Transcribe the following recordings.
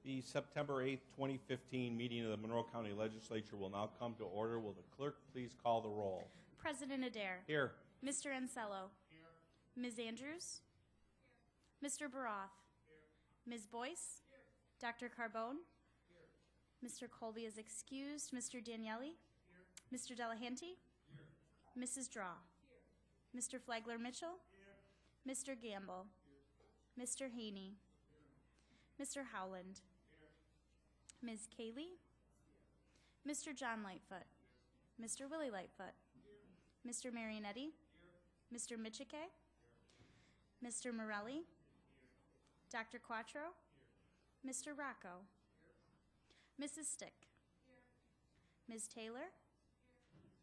The September 8th, 2015 meeting of the Monroe County Legislature will now come to order. Will the clerk please call the roll? President Adair. Here. Mr. Ansello. Here. Ms. Andrews. Here. Mr. Baroth. Here. Ms. Boyce. Here. Dr. Carbone. Here. Mr. Colby is excused. Mr. Daniele. Here. Mr. Delahanty. Here. Mrs. Draw. Here. Mr. Flagler Mitchell. Here. Mr. Gamble. Here. Mr. Haney. Here. Mr. Howland. Here. Ms. Cayley. Here. Mr. John Lightfoot. Here. Mr. Willie Lightfoot. Here. Mr. Marionetti. Here. Mr. Michike. Here. Mr. Morelli. Here. Dr. Quattro. Here. Mr. Rocco. Here. Mrs. Stick. Here. Ms. Taylor.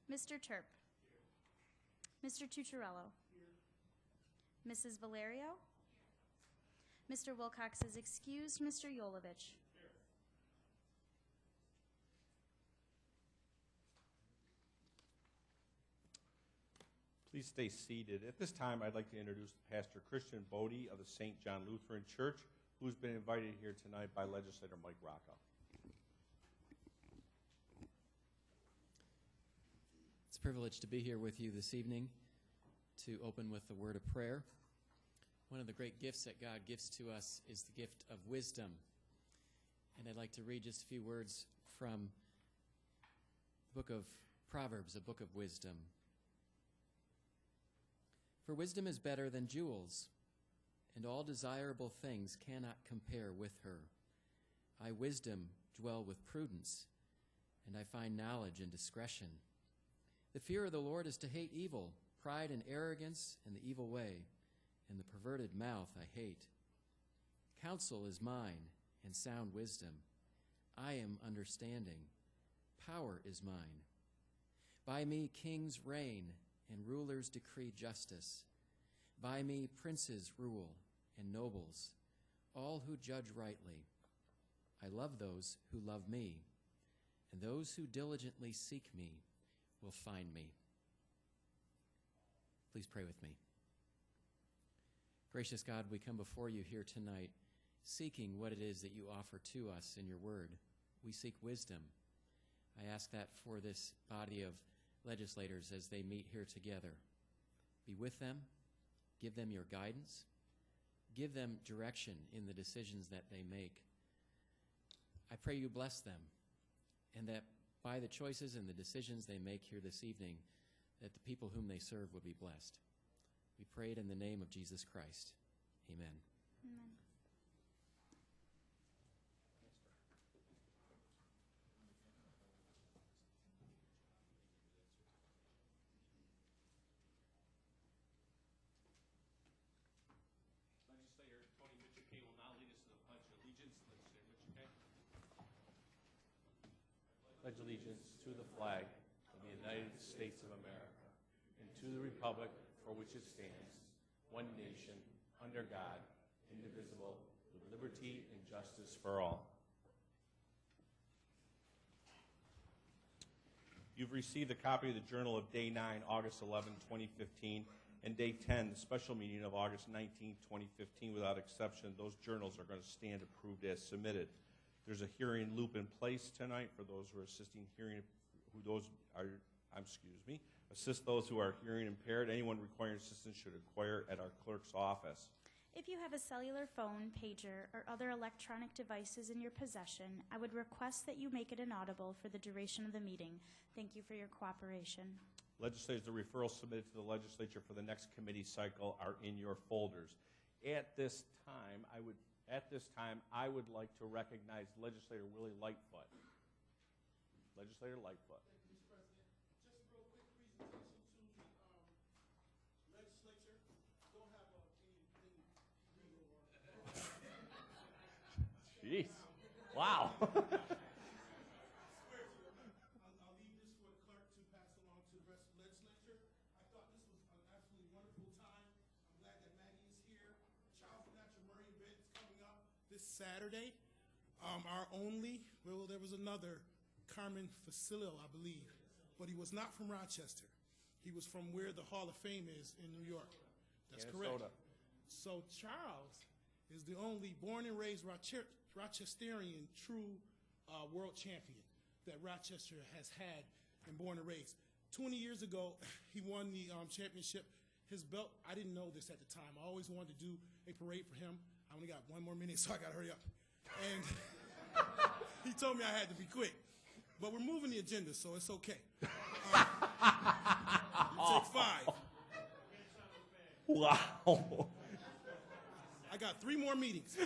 Here. Mr. Terp. Here. Mr. Tucciarello. Here. Mrs. Valerio. Here. Mr. Wilcox is excused. Mr. Yolovich. Here. Please stay seated. At this time, I'd like to introduce Pastor Christian Bodie of the St. John Lutheran Church, who's been invited here tonight by Legislator Mike Rocca. It's a privilege to be here with you this evening to open with a word of prayer. One of the great gifts that God gives to us is the gift of wisdom. And I'd like to read just a few words from the book of Proverbs, a book of wisdom. For wisdom is better than jewels, and all desirable things cannot compare with her. I, wisdom, dwell with prudence, and I find knowledge and discretion. The fear of the Lord is to hate evil, pride and arrogance, and the evil way, and the perverted mouth I hate. Counsel is mine, and sound wisdom. I am understanding. Power is mine. By me kings reign, and rulers decree justice. By me princes rule, and nobles, all who judge rightly. I love those who love me, and those who diligently seek me will find me. Please pray with me. Gracious God, we come before you here tonight, seeking what it is that you offer to us in your word. We seek wisdom. I ask that for this body of legislators as they meet here together. Be with them, give them your guidance, give them direction in the decisions that they make. I pray you bless them, and that by the choices and the decisions they make here this evening, that the people whom they serve would be blessed. We pray it in the name of Jesus Christ. Amen. Amen. Legislator Tony Michike will now lead us to the Pledge of Allegiance. Legislator Michike. Pledge allegiance to the flag of the United States of America and to the republic for which it stands, one nation, under God, indivisible, with liberty and justice for all. You've received a copy of the Journal of Day 9, August 11, 2015, and Day 10, the special meeting of August 19, 2015. Without exception, those journals are going to stand approved as submitted. There's a hearing loop in place tonight for those who are assisting hearing, assist those who are hearing impaired. Anyone requiring assistance should inquire at our clerk's office. If you have a cellular phone, pager, or other electronic devices in your possession, I would request that you make it inaudible for the duration of the meeting. Thank you for your cooperation. Legislators, the referrals submitted to the legislature for the next committee cycle are in your folders. At this time, I would like to recognize Legislator Willie Lightfoot. Legislator Lightfoot. Thank you, Mr. President. Just a real quick presentation to the legislature. Don't have anything legal or Jeez. Wow. I'll leave this for the clerk to pass along to the rest of the legislature. I thought this was an absolutely wonderful time. I'm glad that Maggie is here. Child for Natural Marine event is coming up this Saturday. There was another, Carmen Facilio, I believe, but he was not from Rochester. He was from where the Hall of Fame is in New York. That's correct. So Charles is the only born and raised Rochesterian true world champion that Rochester has had and born and raised. 20 years ago, he won the championship. His belt, I didn't know this at the time. I always wanted to do a parade for him. I only got 1 more minute, so I got to hurry up. And he told me I had to be quick. But we're moving the agenda, so it's okay. Take 5. Wow. I got 3 more meetings.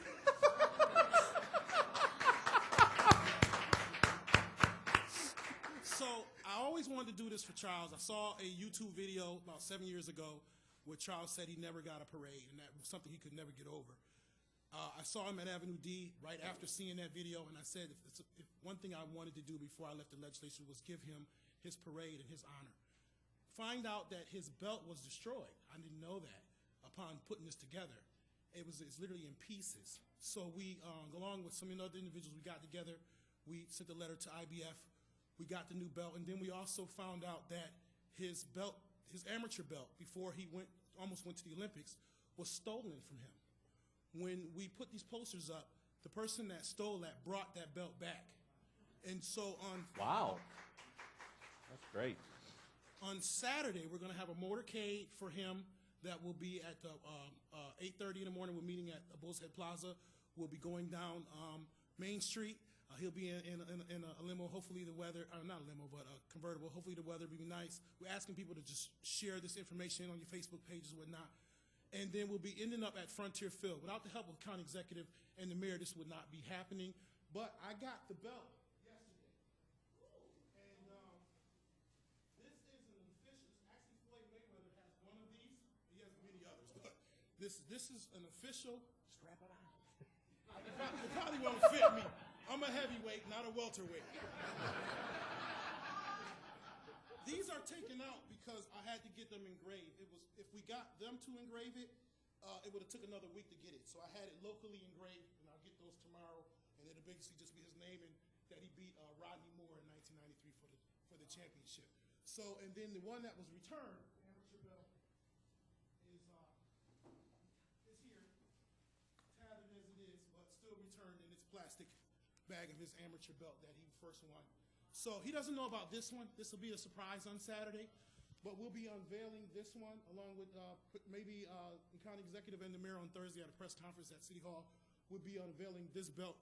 So I always wanted to do this for Charles. I saw a YouTube video about 7 years ago where Charles said he never got a parade, and that was something he could never get over. I saw him at Avenue D right after seeing that video, and I said if one thing I wanted to do before I left the legislature was give him his parade in his honor. Find out that his belt was destroyed. I didn't know that upon putting this together. It's literally in pieces. So we, along with some other individuals, we got together. We sent a letter to IBF. We got the new belt, and then we also found out that his belt, his amateur belt, before he almost went to the Olympics, was stolen from him. When we put these posters up, the person that stole that brought that belt back. And so Wow. That's great. on Saturday, we're going to have a motorcade for him that will be at 8:30 in the morning. We're meeting at Bulls Head Plaza. We'll be going down Main Street. He'll be in a limo. Hopefully the weather, not a limo, but a convertible. Hopefully the weather will be nice. We're asking people to just share this information on your Facebook pages and whatnot. And then we'll be ending up at Frontier Field. Without the help of the county executive and the mayor, this would not be happening. But I got the belt yesterday. And this is an official, actually Floyd Mayweather has one of these. He has many others, but this is an official. Strap it on. It probably won't fit me. I'm a heavyweight, not a welterweight. These are taken out because I had to get them engraved. If we got them to engrave it, it would have took another week to get it. So I had it locally engraved, and I'll get those tomorrow. And it'll basically just be his name and that he beat Rodney Moore in 1993 for the championship. So, and then the one that was returned, amateur belt, is here, tattered as it is, but still returned in its plastic bag of his amateur belt that he first won. So he doesn't know about this one. This will be a surprise on Saturday, but we'll be unveiling this one along with maybe the county executive and the mayor on Thursday at a press conference at City Hall. We'll be unveiling this belt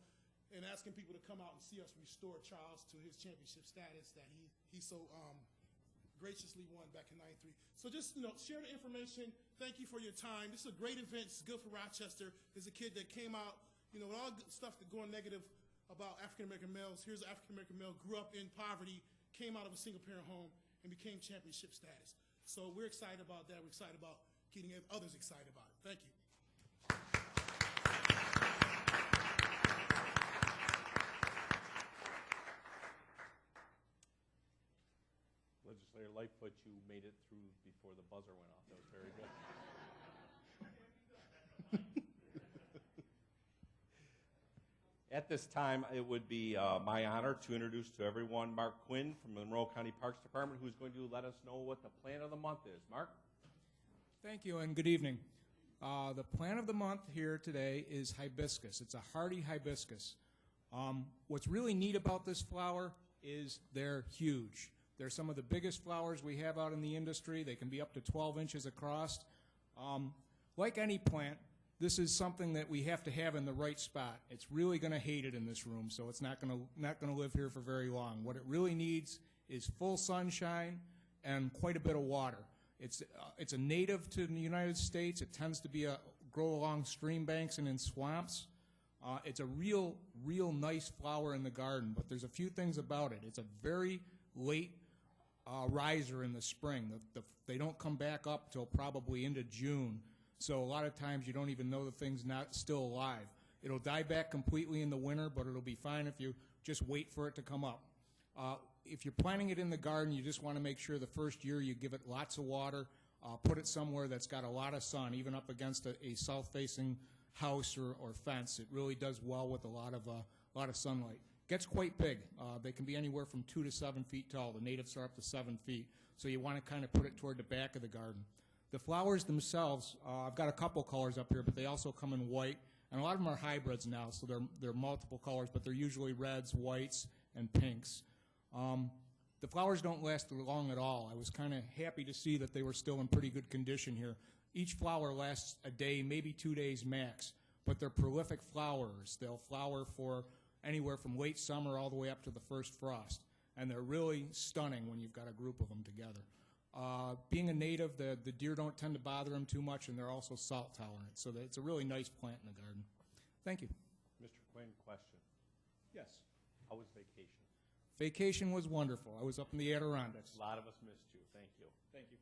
and asking people to come out and see us restore Charles to his championship status that he so graciously won back in '93. So just share the information. Thank you for your time. This is a great event. It's good for Rochester. There's a kid that came out, with all the stuff that going negative about African-American males. Here's an African-American male, grew up in poverty, came out of a single-parent home, and became championship status. So we're excited about that. We're excited about getting others excited about it. Thank you. Legislator Lightfoot, you made it through before the buzzer went off. That was very good. At this time, it would be my honor to introduce to everyone Mark Quinn from the Monroe County Parks Department, who's going to let us know what the plant of the month is. Mark? Thank you and good evening. The plant of the month here today is hibiscus. It's a hardy hibiscus. What's really neat about this flower is they're huge. They're some of the biggest flowers we have out in the industry. They can be up to 12 inches across. Like any plant, this is something that we have to have in the right spot. It's really going to hate it in this room, so it's not going to live here for very long. What it really needs is full sunshine and quite a bit of water. It's a native to the United States. It tends to grow along stream banks and in swamps. It's a real nice flower in the garden, but there's a few things about it. It's a very late riser in the spring. They don't come back up till probably into June. So a lot of times you don't even know the thing's not still alive. It'll die back completely in the winter, but it'll be fine if you just wait for it to come up. If you're planting it in the garden, you just want to make sure the first year you give it lots of water. Put it somewhere that's got a lot of sun, even up against a south-facing house or fence. It really does well with a lot of sunlight. Gets quite big. They can be anywhere from 2 to 7 feet tall. The natives are up to 7 feet. So you want to kind of put it toward the back of the garden. The flowers themselves, I've got a couple colors up here, but they also come in white And a lot of them are hybrids now, so they're multiple colors, but they're usually reds, whites, and pinks. The flowers don't last long at all. I was kind of happy to see that they were still in pretty good condition here. Each flower lasts a day, maybe 2 days max, but they're prolific flowers. They'll flower for anywhere from late summer all the way up to the first frost, and they're really stunning when you've got a group of them together. Being a native, the deer don't tend to bother them too much, and they're also salt tolerant, so it's a really nice plant in the garden. Thank you. Mr. Quinn, question. Yes. How was vacation? Vacation was wonderful. I was up in the Adirondacks. A lot of us missed you. Thank you. Thank you.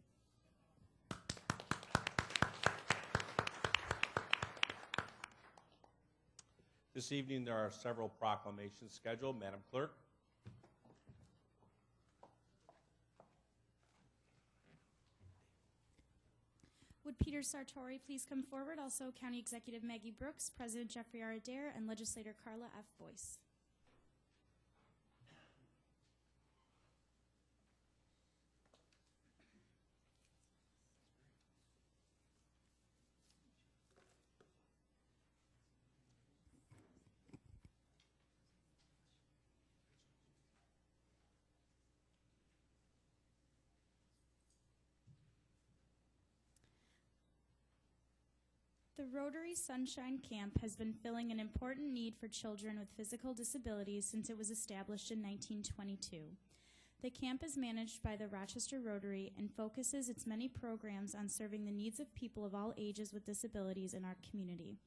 This evening, there are several proclamations scheduled. Madam Clerk. Would Peter Sartori please come forward? Also, County Executive Maggie Brooks, President Jeffrey R. Adair, and Legislator Carla F. Boyce. The Rotary Sunshine Camp has been filling an important need for children with physical disabilities since it was established in 1922. The camp is managed by the Rochester Rotary and focuses its many programs on serving the needs of people of all ages with disabilities in our community.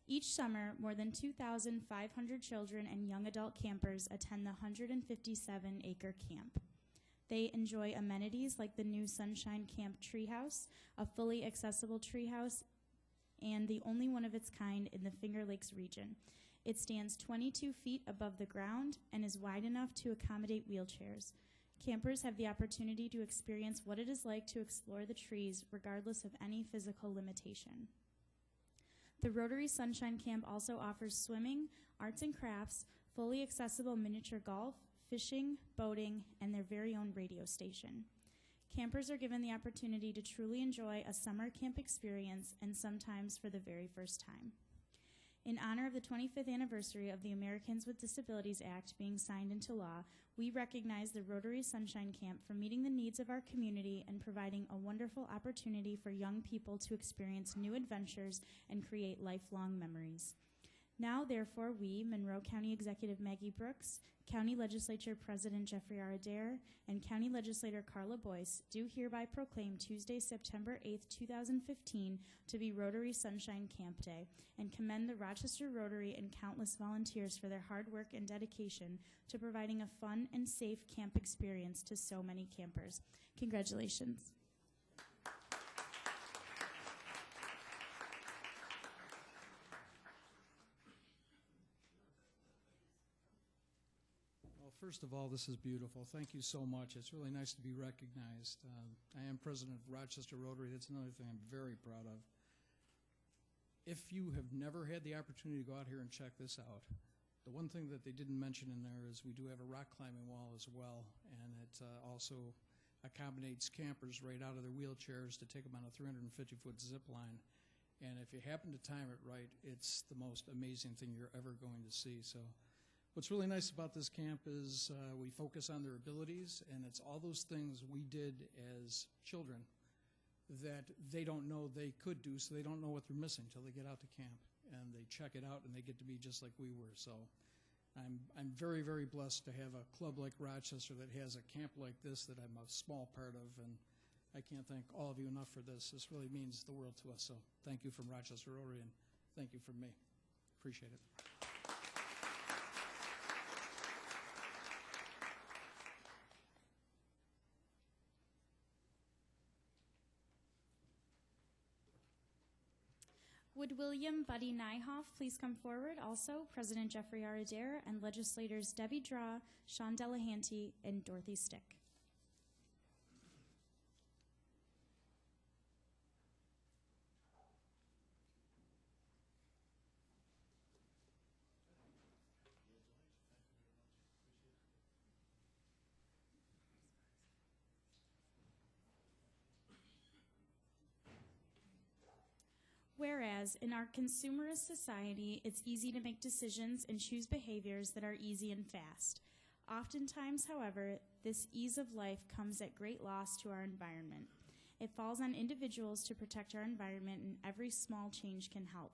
Each summer, more than 2,500 children and young adult campers attend the 157-acre camp. They enjoy amenities like the new Sunshine Camp Treehouse, a fully accessible treehouse, and the only one of its kind in the Finger Lakes region. It stands 22 feet above the ground and is wide enough to accommodate wheelchairs. Campers have the opportunity to experience what it is like to explore the trees regardless of any physical limitation. The Rotary Sunshine Camp also offers swimming, arts and crafts, fully accessible miniature golf, fishing, boating, and their very own radio station. Campers are given the opportunity to truly enjoy a summer camp experience, and sometimes for the very first time. In honor of the 25th anniversary of the Americans with Disabilities Act being signed into law, we recognize the Rotary Sunshine Camp for meeting the needs of our community and providing a wonderful opportunity for young people to experience new adventures and create lifelong memories. Now, therefore, we, Monroe County Executive Maggie Brooks, County Legislature President Jeffrey R. Adair, and County Legislator Carla Boyce do hereby proclaim Tuesday, September 8th, 2015 to be Rotary Sunshine Camp Day and commend the Rochester Rotary and countless volunteers for their hard work and dedication to providing a fun and safe camp experience to so many campers. Congratulations. First of all, this is beautiful. Thank you so much. It's really nice to be recognized. I am president of Rochester Rotary. That's another thing I'm very proud of. If you have never had the opportunity to go out here and check this out, the one thing that they didn't mention in there is we do have a rock climbing wall as well, and it also accommodates campers right out of their wheelchairs to take them on a 350-foot zip line. And if you happen to time it right, it's the most amazing thing you're ever going to see. So what's really nice about this camp is we focus on their abilities, and it's all those things we did as children that they don't know they could do, so they don't know what they're missing till they get out to camp. And they check it out, and they get to be just like we were. So I'm very, very blessed to have a club like Rochester that has a camp like this that I'm a small part of, and I can't thank all of you enough for this. This really means the world to us. So thank you from Rochester Rotary, and thank you from me. Appreciate it. Would William Buddy Nyhoff please come forward? Also, President Jeffrey R. Adair and legislators Debbie Draw, Sean Delahanty, and Dorothy Stick. Whereas in our consumerist society, it's easy to make decisions and choose behaviors that are easy and fast. Oftentimes, however, this ease of life comes at great loss to our environment. It falls on individuals to protect our environment, and every small change can help.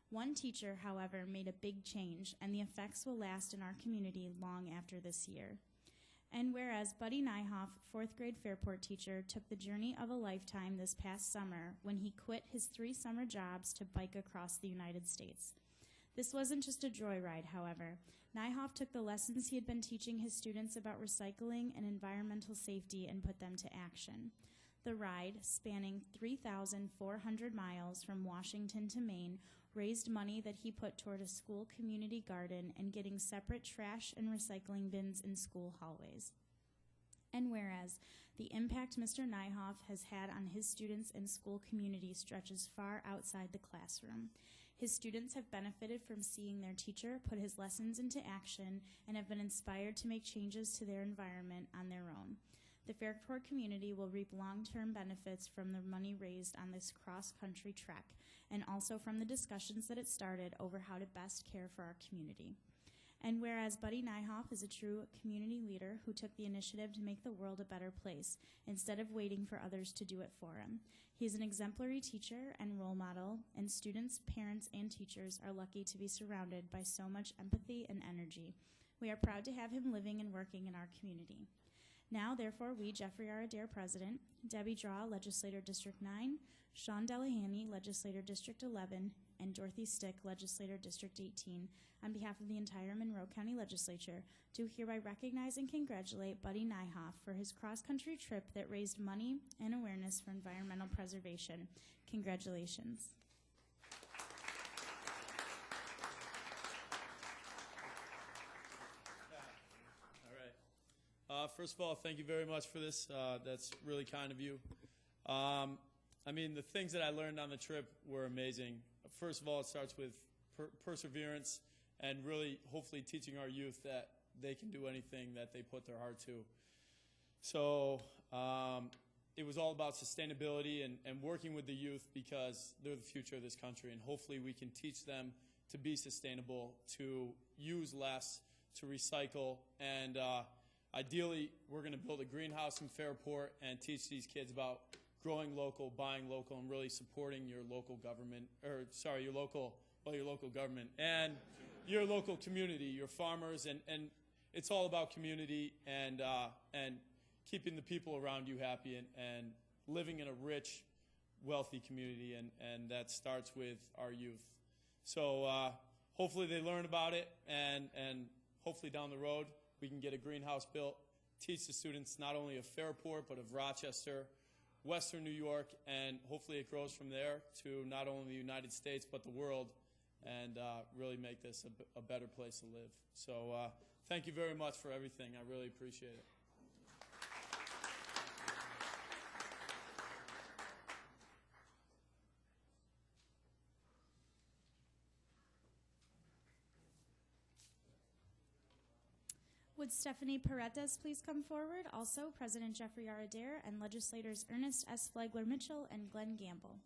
One teacher, however, made a big change, and the effects will last in our community long after this year. And whereas Buddy Nyhoff, 4th grade Fairport teacher, took the journey of a lifetime this past summer when he quit his 3 summer jobs to bike across the United States. This wasn't just a joyride, however. Nyhoff took the lessons he had been teaching his students about recycling and environmental safety and put them to action. The ride, spanning 3,400 miles from Washington to Maine, raised money that he put toward a school community garden and getting separate trash and recycling bins in school hallways. And whereas the impact Mr. Nyhoff has had on his students and school community stretches far outside the classroom. His students have benefited from seeing their teacher put his lessons into action and have been inspired to make changes to their environment on their own. The Fairport community will reap long-term benefits from the money raised on this cross-country trek, and also from the discussions that it started over how to best care for our community. And whereas Buddy Nyhoff is a true community leader who took the initiative to make the world a better place instead of waiting for others to do it for him. He is an exemplary teacher and role model, and students, parents, and teachers are lucky to be surrounded by so much empathy and energy. We are proud to have him living and working in our community. Now, therefore, we, Jeffrey R. Adair, President, Debbie Draw, Legislator District 9, Sean Delahanty, Legislator District 11, and Dorothy Stick, Legislator District 18, on behalf of the entire Monroe County Legislature, do hereby recognize and congratulate Buddy Nyhoff for his cross-country trip that raised money and awareness for environmental preservation. Congratulations. First of all, thank you very much for this. That's really kind of you. I mean, the things that I learned on the trip were amazing. First of all, it starts with perseverance and really hopefully teaching our youth that they can do anything that they put their heart to. So it was all about sustainability and working with the youth because they're the future of this country, and hopefully we can teach them to be sustainable, to use less, to recycle, and ideally, we're going to build a greenhouse in Fairport and teach these kids about growing local, buying local, and really supporting your local government, your local government and your local community, your farmers, and it's all about community and keeping the people around you happy and living in a rich, wealthy community, and that starts with our youth. So hopefully they learn about it, and hopefully down the road, we can get a greenhouse built, teach the students not only of Fairport, but of Rochester, Western New York, and hopefully it grows from there to not only the United States, but the world, and really make this a better place to live. So thank you very much for everything. I really appreciate it. Would Stephanie Paredes please come forward? Also, President Jeffrey R. Adair and legislators Ernest S. Flagler Mitchell and Glenn Gamble.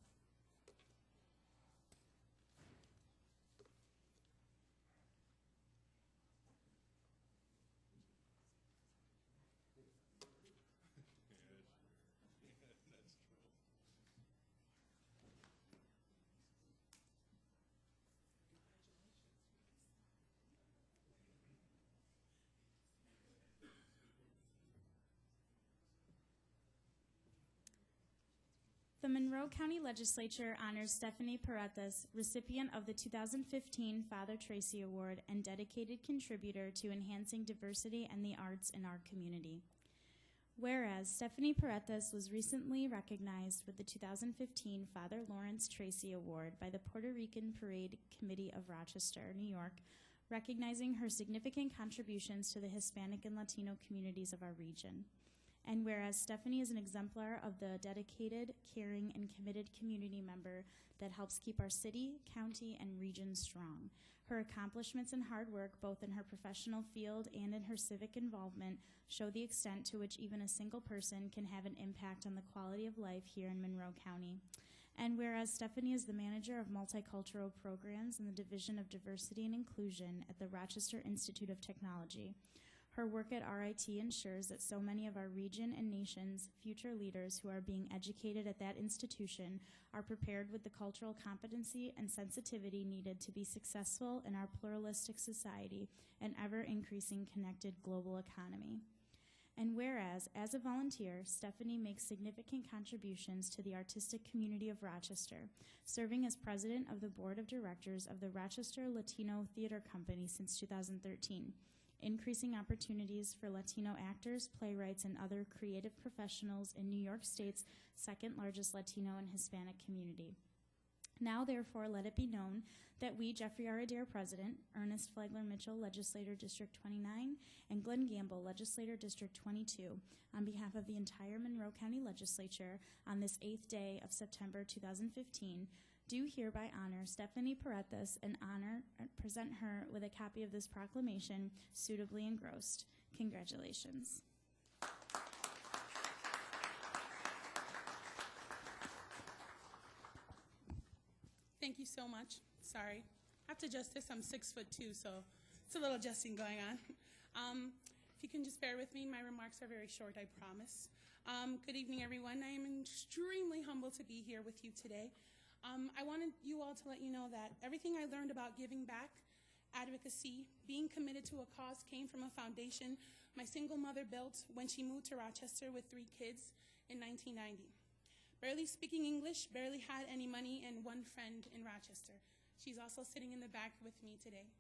The Monroe County Legislature honors Stephanie Paredes, recipient of the 2015 Father Tracy Award and dedicated contributor to enhancing diversity and the arts in our community. Whereas Stephanie Paredes was recently recognized with the 2015 Father Lawrence Tracy Award by the Puerto Rican Parade Committee of Rochester, New York, recognizing her significant contributions to the Hispanic and Latino communities of our region. And whereas Stephanie is an exemplar of the dedicated, caring, and committed community member that helps keep our city, county, and region strong. Her accomplishments and hard work, both in her professional field and in her civic involvement, show the extent to which even a single person can have an impact on the quality of life here in Monroe County. And whereas Stephanie is the manager of multicultural programs in the Division of Diversity and Inclusion at the Rochester Institute of Technology, her work at RIT ensures that so many of our region and nation's future leaders who are being educated at that institution are prepared with the cultural competency and sensitivity needed to be successful in our pluralistic society and ever-increasing connected global economy. And whereas, as a volunteer, Stephanie makes significant contributions to the artistic community of Rochester, serving as president of the board of directors of the Rochester Latino Theater Company since 2013, increasing opportunities for Latino actors, playwrights, and other creative professionals in New York State's second largest Latino and Hispanic community. Now, therefore, let it be known that we, Jeffrey R. Adair, President, Ernest Flagler Mitchell, Legislator District 29, and Glenn Gamble, Legislator District 22, on behalf of the entire Monroe County Legislature, on this 8th day of September 2015, do hereby honor Stephanie Paredes and present her with a copy of this proclamation suitably engrossed. Congratulations. Thank you so much. Sorry. I have to adjust this. I'm 6'2", so it's a little adjusting going on. If you can just bear with me, my remarks are very short, I promise. Good evening, everyone. I am extremely humbled to be here with you today. I wanted you all to let you know that everything I learned about giving back, advocacy, being committed to a cause came from a foundation my single mother built when she moved to Rochester with 3 kids in 1990. Barely speaking English, barely had any money, and 1 friend in Rochester. She's also sitting in the back with me today.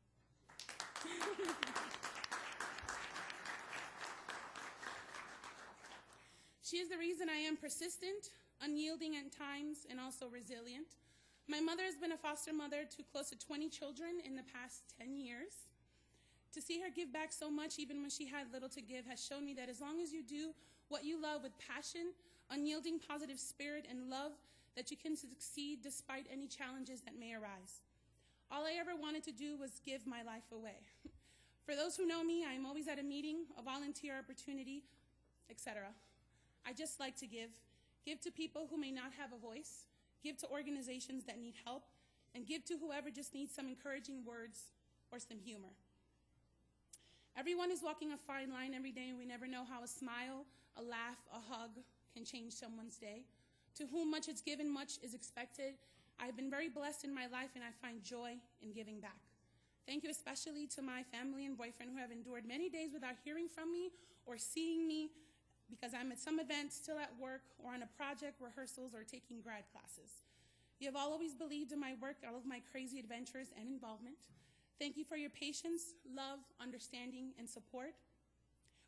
She is the reason I am persistent, unyielding at times, and also resilient. My mother has been a foster mother to close to 20 children in the past 10 years. To see her give back so much, even when she had little to give, has shown me that as long as you do what you love with passion, unyielding positive spirit, and love, that you can succeed despite any challenges that may arise. All I ever wanted to do was give my life away. For those who know me, I am always at a meeting, a volunteer opportunity, etc. I just like to give to people who may not have a voice, give to organizations that need help, and give to whoever just needs some encouraging words or some humor. Everyone is walking a fine line every day, and we never know how a smile, a laugh, a hug can change someone's day. To whom much is given, much is expected. I've been very blessed in my life, and I find joy in giving back. Thank you especially to my family and boyfriend who have endured many days without hearing from me or seeing me because I'm at some event, still at work, or on a project, rehearsals, or taking grad classes. You have all always believed in my work, all of my crazy adventures and involvement. Thank you for your patience, love, understanding, and support.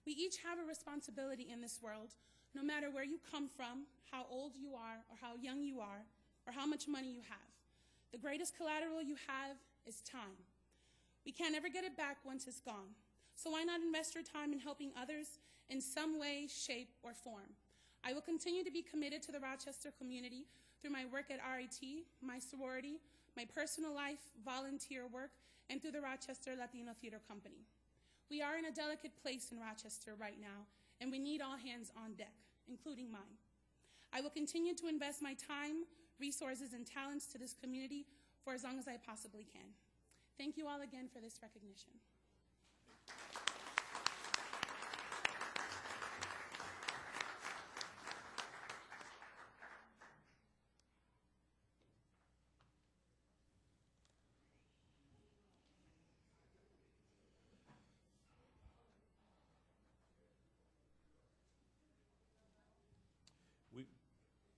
We each have a responsibility in this world, no matter where you come from, how old you are, or how young you are, or how much money you have. The greatest collateral you have is time. We can't ever get it back once it's gone. So why not invest your time in helping others in some way, shape, or form? I will continue to be committed to the Rochester community through my work at RIT, my sorority, my personal life, volunteer work, and through the Rochester Latino Theater Company. We are in a delicate place in Rochester right now, and we need all hands on deck, including mine. I will continue to invest my time, resources, and talents to this community for as long as I possibly can. Thank you all again for this recognition.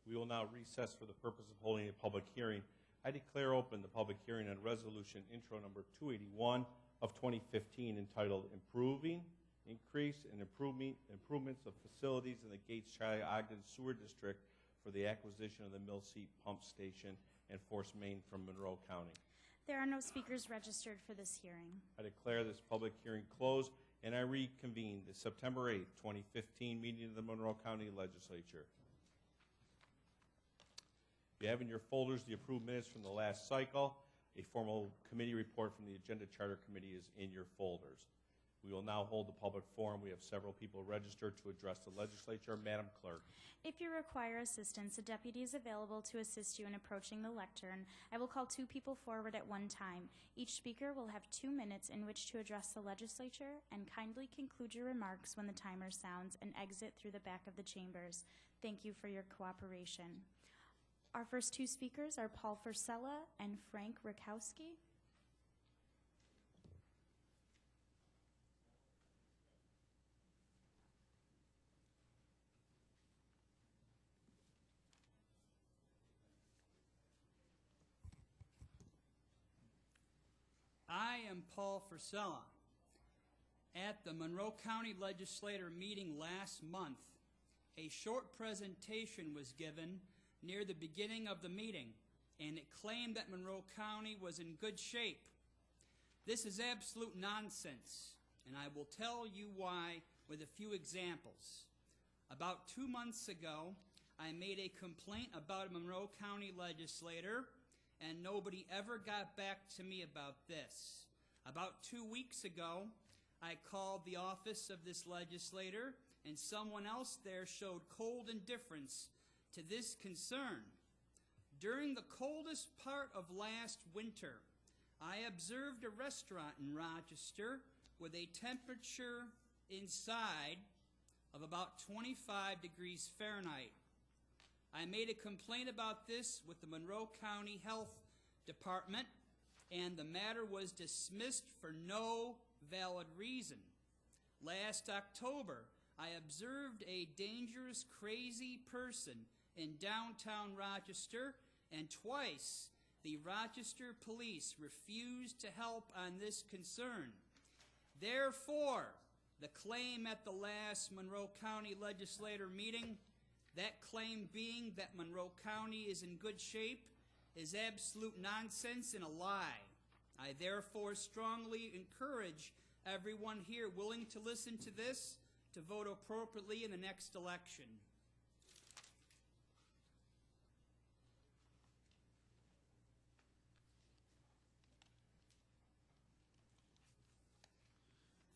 We will now recess for the purpose of holding a public hearing. I declare open the public hearing on resolution intro number 281 of 2015 entitled Improving, Increase, and Improvements of Facilities in the Gates-Ogden Sewer District for the Acquisition of the Mill Seat Pump Station and Force Main from Monroe County. There are no speakers registered for this hearing. I declare this public hearing closed, and I reconvene the September 8th, 2015 meeting of the Monroe County Legislature. You have in your folders the approved minutes from the last cycle. A formal committee report from the Agenda Charter Committee is in your folders. We will now hold the public forum. We have several people registered to address the legislature. Madam Clerk. If you require assistance, a deputy is available to assist you in approaching the lectern. I will call 2 people forward at one time. Each speaker will have 2 minutes in which to address the legislature, and kindly conclude your remarks when the timer sounds and exit through the back of the chambers. Thank you for your cooperation. Our first 2 speakers are Paul Forsella and Frank Rakowski. I am Paul Forsella. At the Monroe County Legislature meeting last month, a short presentation was given near the beginning of the meeting, and it claimed that Monroe County was in good shape. This is absolute nonsense, and I will tell you why with a few examples. About 2 months ago, I made a complaint about a Monroe County legislator, and nobody ever got back to me about this. About 2 weeks ago, I called the office of this legislator, and someone else there showed cold indifference to this concern. During the coldest part of last winter, I observed a restaurant in Rochester with a temperature inside of about 25 degrees Fahrenheit. I made a complaint about this with the Monroe County Health Department, and the matter was dismissed for no valid reason. Last October, I observed a dangerous, crazy person in downtown Rochester, and twice the Rochester police refused to help on this concern. Therefore, the claim at the last Monroe County Legislature meeting, that claim being that Monroe County is in good shape, is absolute nonsense and a lie. I therefore strongly encourage everyone here willing to listen to this to vote appropriately in the next election.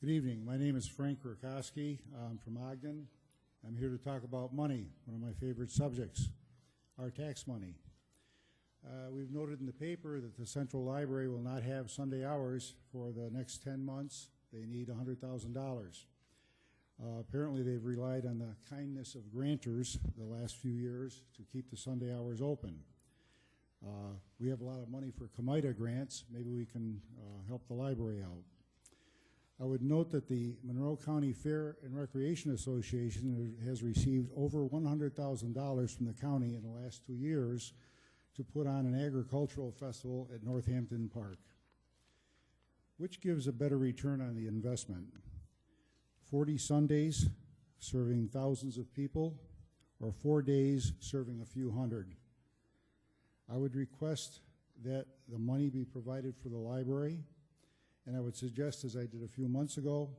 Good evening. My name is Frank Rakowski. I'm from Ogden. I'm here to talk about money, one of my favorite subjects, our tax money. We've noted in the paper that the Central Library will not have Sunday hours for the next 10 months. They need $100,000. Apparently they've relied on the kindness of grantors the last few years to keep the Sunday hours open. We have a lot of money for Comida grants. Maybe we can help the library out. I would note that the Monroe County Fair and Recreation Association has received over $100,000 from the county in the last 2 years to put on an agricultural festival at Northampton Park. Which gives a better return on the investment? 40 Sundays serving thousands of people, or 4 days serving a few hundred? I would request that the money be provided for the library, and I would suggest, as I did a few months ago,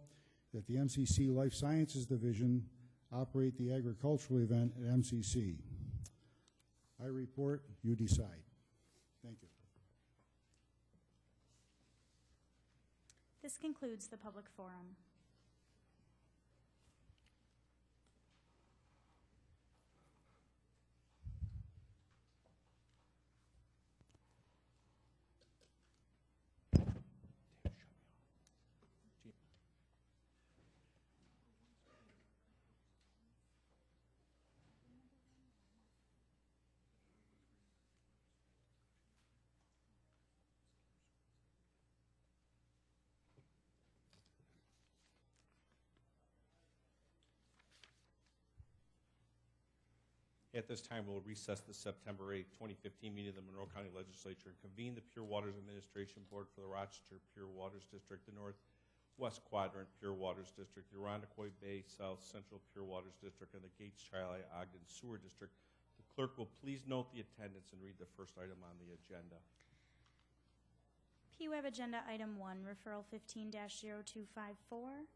that the MCC Life Sciences Division operate the agricultural event at MCC. I report, you decide. Thank you. This concludes the public forum. At this time, we'll recess the September 8, 2015 meeting of the Monroe County Legislature and convene the Pure Waters Administration Board for the Rochester Pure Waters District, the Northwest Quadrant Pure Waters District, the Irondequoit Bay South Central Pure Waters District, and the Gates-Charlie Ogden Sewer District. The clerk will please note the attendance and read the first item on the agenda. PWeb Agenda Item 1, Referral 15-0254.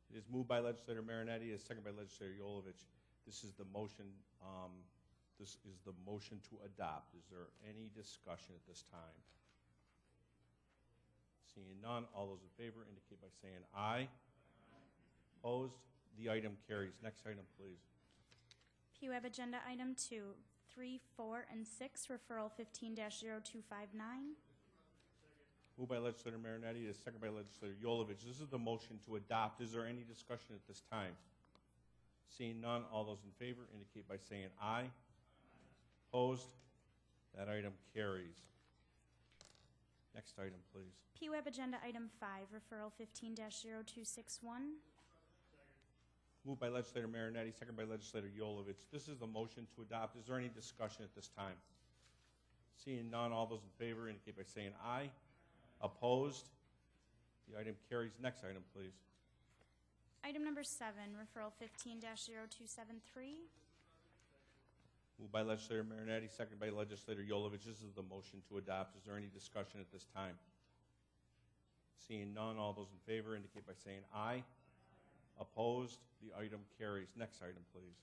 It is moved by Legislator Marinetti, is seconded by Legislator Yolovich. This is the motion. This is the motion to adopt. Is there any discussion at this time? Seeing none, all those in favor indicate by saying aye. Opposed? The item carries. Next item, please. PUAB Agenda Item 2, 3, 4, and 6, Referral 15-0259. Moved by Legislator Marinetti, is second by Legislator Yolovich. This is the motion to adopt. Is there any discussion at this time? Seeing none, all those in favor indicate by saying aye. Opposed? That item carries. Next item, please. PUAB Agenda Item 5, Referral 15-0261. Moved by Legislator Marinetti, second by Legislator Yolovich. This is the motion to adopt. Is there any discussion at this time? Seeing none, all those in favor indicate by saying aye. Opposed? The item carries. Next item, please. Item number 7, Referral 15-0273. Moved by Legislator Marinetti, second by Legislator Yolovich. This is the motion to adopt. Is there any discussion at this time? Seeing none, all those in favor indicate by saying aye. Opposed? The item carries. Next item, please.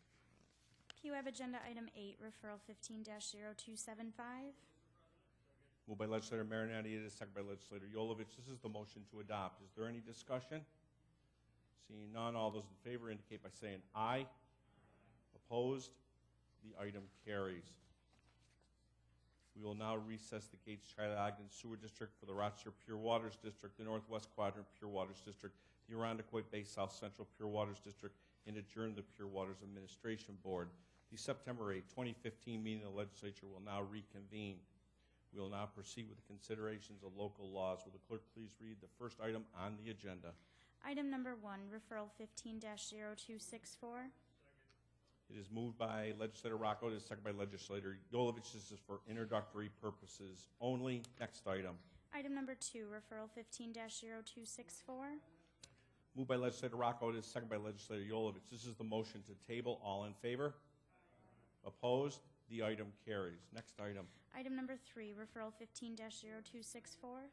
PUAB Agenda Item 8, Referral 15-0275. Moved by Legislator Marinetti, it is second by Legislator Yolovich. This is the motion to adopt. Is there any discussion? Seeing none, all those in favor indicate by saying aye. Opposed? The item carries. We will now recess the Gates Tri-Ogden Sewer District for the Rochester Pure Waters District, the Northwest Quadrant Pure Waters District, the Irondequoit Bay South Central Pure Waters District, and adjourn the Pure Waters Administration Board. The September 8, 2015 meeting of the Legislature will now reconvene. We will now proceed with the considerations of local laws. Will the clerk please read the first item on the agenda? Item number 1, Referral 15-0264. It is moved by Legislator Rocco. It is second by Legislator Yolovich. This is for introductory purposes only. Next item. Item number 2, Referral 15-0264. Moved by Legislator Rocco. It is second by Legislator Yolovich. This is the motion to table. All in favor? Opposed? The item carries. Next item. Item number 3, Referral 15-0264.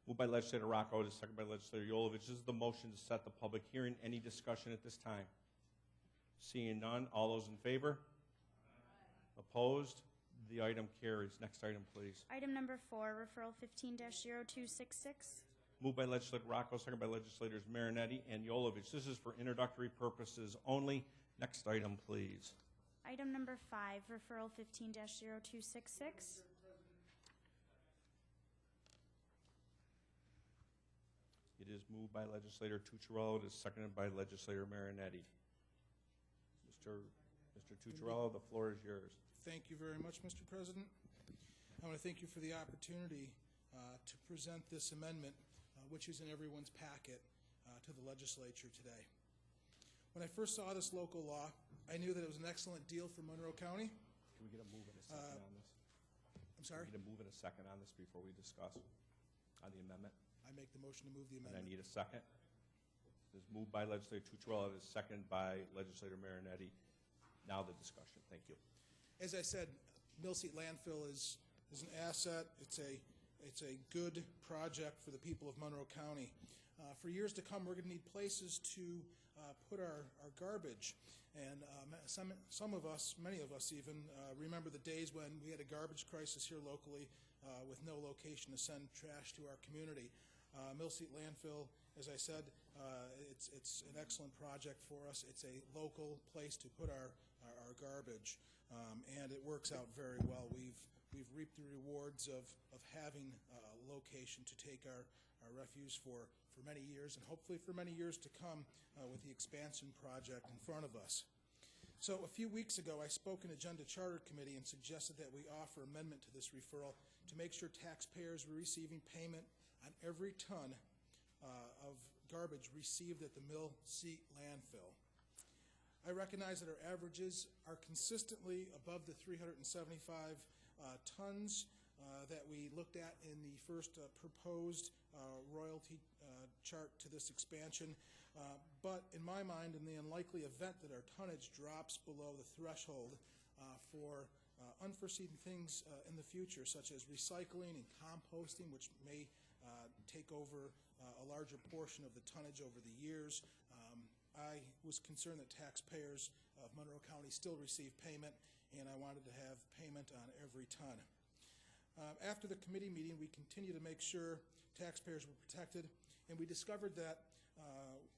Moved by Legislator Rocco. It is second by Legislator Yolovich. This is the motion to set the public hearing. Any discussion at this time? Seeing none, all those in favor? Opposed? The item carries. Next item, please. Item number 4, Referral 15-0266. Moved by Legislator Rocco, second by Legislators Marinetti and Yolovich. This is for introductory purposes only. Next item, please. Item number 5, Referral 15-0266. It is moved by Legislator Tucciarello. It is seconded by Legislator Marinetti. Mr. Tucciarello, the floor is yours. Thank you very much, Mr. President. I want to thank you for the opportunity to present this amendment, which is in everyone's packet, to the legislature today. When I first saw this local law, I knew that it was an excellent deal for Monroe County. Can we get a move in a second on this? I'm sorry? Can we get a move in a second on this before we discuss on the amendment? I make the motion to move the And I amendment. need a second. It is moved by Legislator Tucciarello. It is seconded by Legislator Marinetti. Now the discussion. Thank you. As I said, Millseat Landfill is an asset. It's a good project for the people of Monroe County. For years to come, we're going to need places to put our garbage. And some of us, many of us even, remember the days when we had a garbage crisis here locally with no location to send trash to our community. Millseat Landfill, as I said, it's an excellent project for us. It's a local place to put our garbage, and it works out very well. We've reaped the rewards of having a location to take our refuse for many years, and hopefully for many years to come with the expansion project in front of us. So a few weeks ago, I spoke in Agenda Charter Committee and suggested that we offer amendment to this referral to make sure taxpayers were receiving payment on every ton of garbage received at the Millseat Landfill. I recognize that our averages are consistently above the 375 tons that we looked at in the first proposed royalty chart to this expansion. But in my mind, in the unlikely event that our tonnage drops below the threshold for unforeseen things in the future, such as recycling and composting, which may take over a larger portion of the tonnage over the years, I was concerned that taxpayers of Monroe County still receive payment, and I wanted to have payment on every ton. After the committee meeting, we continued to make sure taxpayers were protected, and we discovered that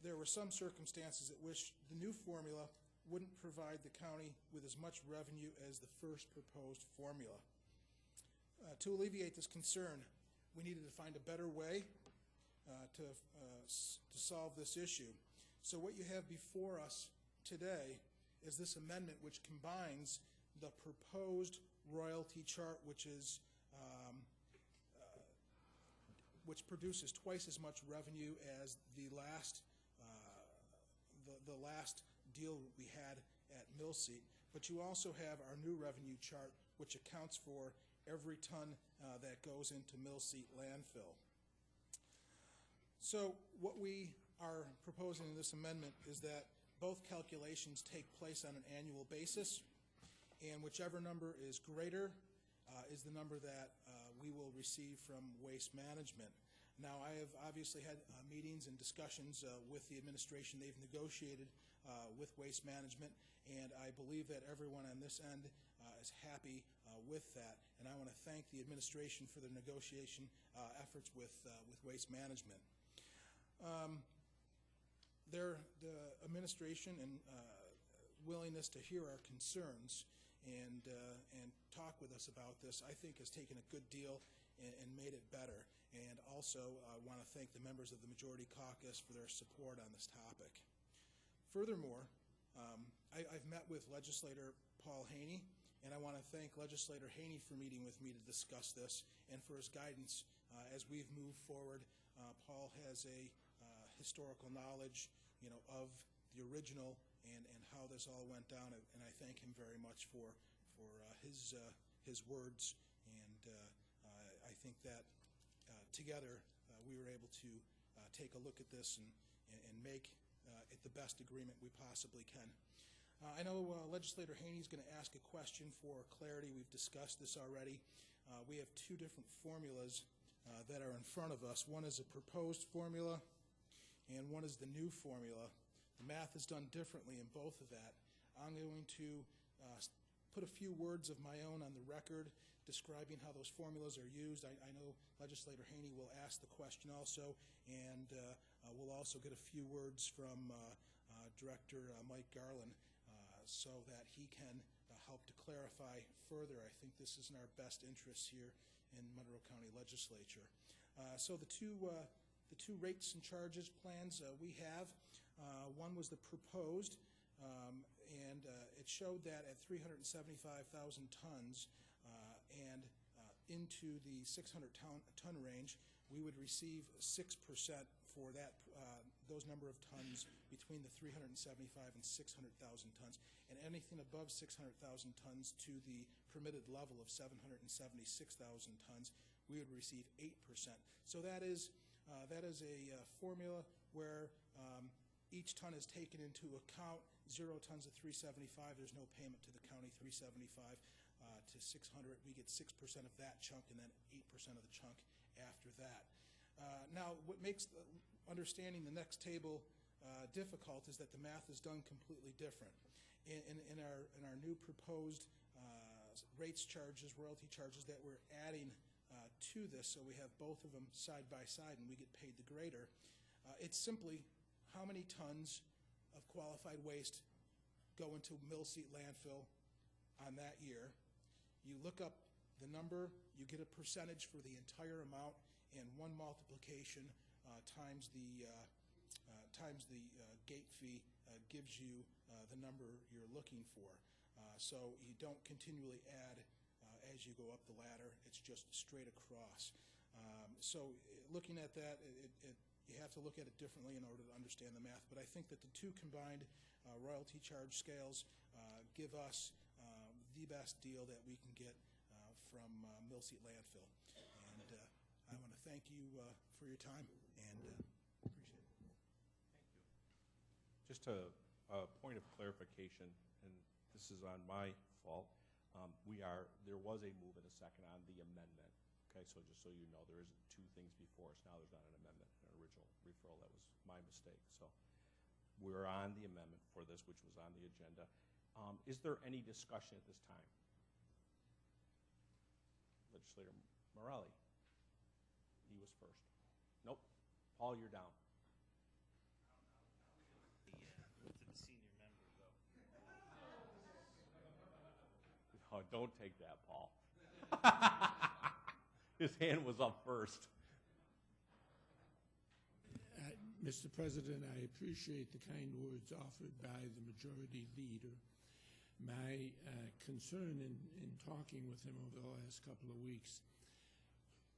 there were some circumstances at which the new formula wouldn't provide the county with as much revenue as the first proposed formula. To alleviate this concern, we needed to find a better way to solve this issue. So what you have before us today is this amendment which combines the proposed royalty chart, which produces twice as much revenue as the last deal we had at Millseat. But you also have our new revenue chart, which accounts for every ton that goes into Millseat landfill. So what we are proposing in this amendment is that both calculations take place on an annual basis, and whichever number is greater is the number that we will receive from Waste Management. Now, I have obviously had meetings and discussions with the administration. They've negotiated with Waste Management, and I believe that everyone on this end is happy with that. And I want to thank the administration for their negotiation efforts with Waste Management. The administration and willingness to hear our concerns and talk with us about this, I think, has taken a good deal and made it better. And also, I want to thank the members of the Majority Caucus for their support on this topic. Furthermore, I've met with Legislator Paul Haney, and I want to thank Legislator Haney for meeting with me to discuss this and for his guidance as we've moved forward. Paul has a historical knowledge, of the original and how this all went down, and I thank him very much for his words. And I think that together we were able to take a look at this and make it the best agreement we possibly can. I know Legislator Haney is going to ask a question for clarity. We've discussed this already. We have two different formulas that are in front of us. One is a proposed formula, and one is the new formula. The math is done differently in both of that. I'm going to put a few words of my own on the record describing how those formulas are used. I know Legislator Haney will ask the question also, and we'll also get a few words from Director Mike Garland so that he can help to clarify further. I think this is in our best interests here in Monroe County Legislature. So the two rates and charges plans we have, one was the proposed, and it showed that at 375,000 tons and into the 600-ton range, we would receive 6% for that those number of tons between the 375 and 600,000 tons, and anything above 600,000 tons to the permitted level of 776,000 tons, we would receive 8%. So that is a formula where each ton is taken into account. 0 tons of 375, there's no payment to the county. 375 to 600, we get 6% of that chunk, and then 8% of the chunk after that. Now, what makes understanding the next table difficult is that the math is done completely different. In our new proposed rates charges, royalty charges that we're adding to this, so we have both of them side by side and we get paid the greater, it's simply how many tons of qualified waste go into Millseat landfill on that year. You look up the number, you get a percentage for the entire amount, and one multiplication times the gate fee gives you the number you're looking for. So you don't continually add as you go up the ladder. It's just straight across. So looking at that, you have to look at it differently in order to understand the math. But I think that the two combined royalty charge scales give us the best deal that we can get from Millseat landfill. And I want to thank you for your time, and appreciate it. Thank you. Just a point of clarification, and this is on my fault. There was a move and a second on the amendment. Okay, so just so you know, there isn't two things before us. Now there's not an amendment, an original referral. That was my mistake. So we're on the amendment for this, which was on the agenda. Is there any discussion at this time? Legislator Morelli. He was first. Nope. Paul, you're down. To the senior member, though. Oh, don't take that, Paul. His hand was up first. Mr. President, I appreciate the kind words offered by the majority leader. My concern in talking with him over the last couple of weeks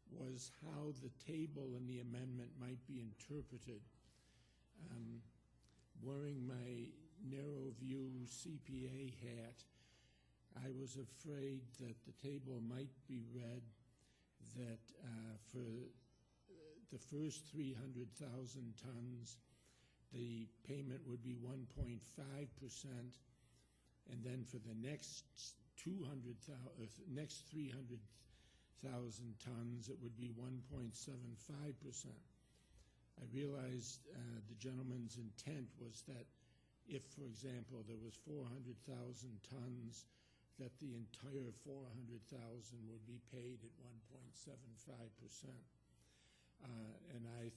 was how the table and the amendment might be interpreted. Wearing my narrow view CPA hat, I was afraid that the table might be read that for the first 300,000 tons, the payment would be 1.5%, and then for the next 300,000 tons, it would be 1.75%. I realized the gentleman's intent was that if, for example, there was 400,000 tons, that the entire 400,000 would be paid at 1.75%. And I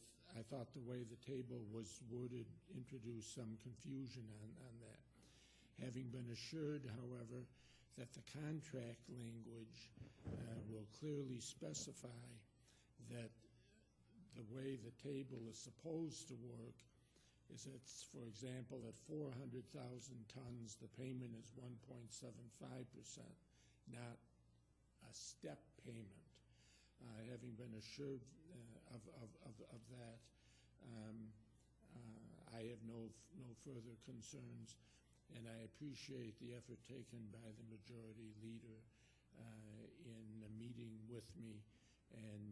thought the way the table was worded introduced some confusion on that. Having been assured, however, that the contract language will clearly specify that the way the table is supposed to work is that, for example, at 400,000 tons, the payment is 1.75%, not a step payment. Having been assured of that, I have no further concerns, and I appreciate the effort taken by the majority leader in meeting with me and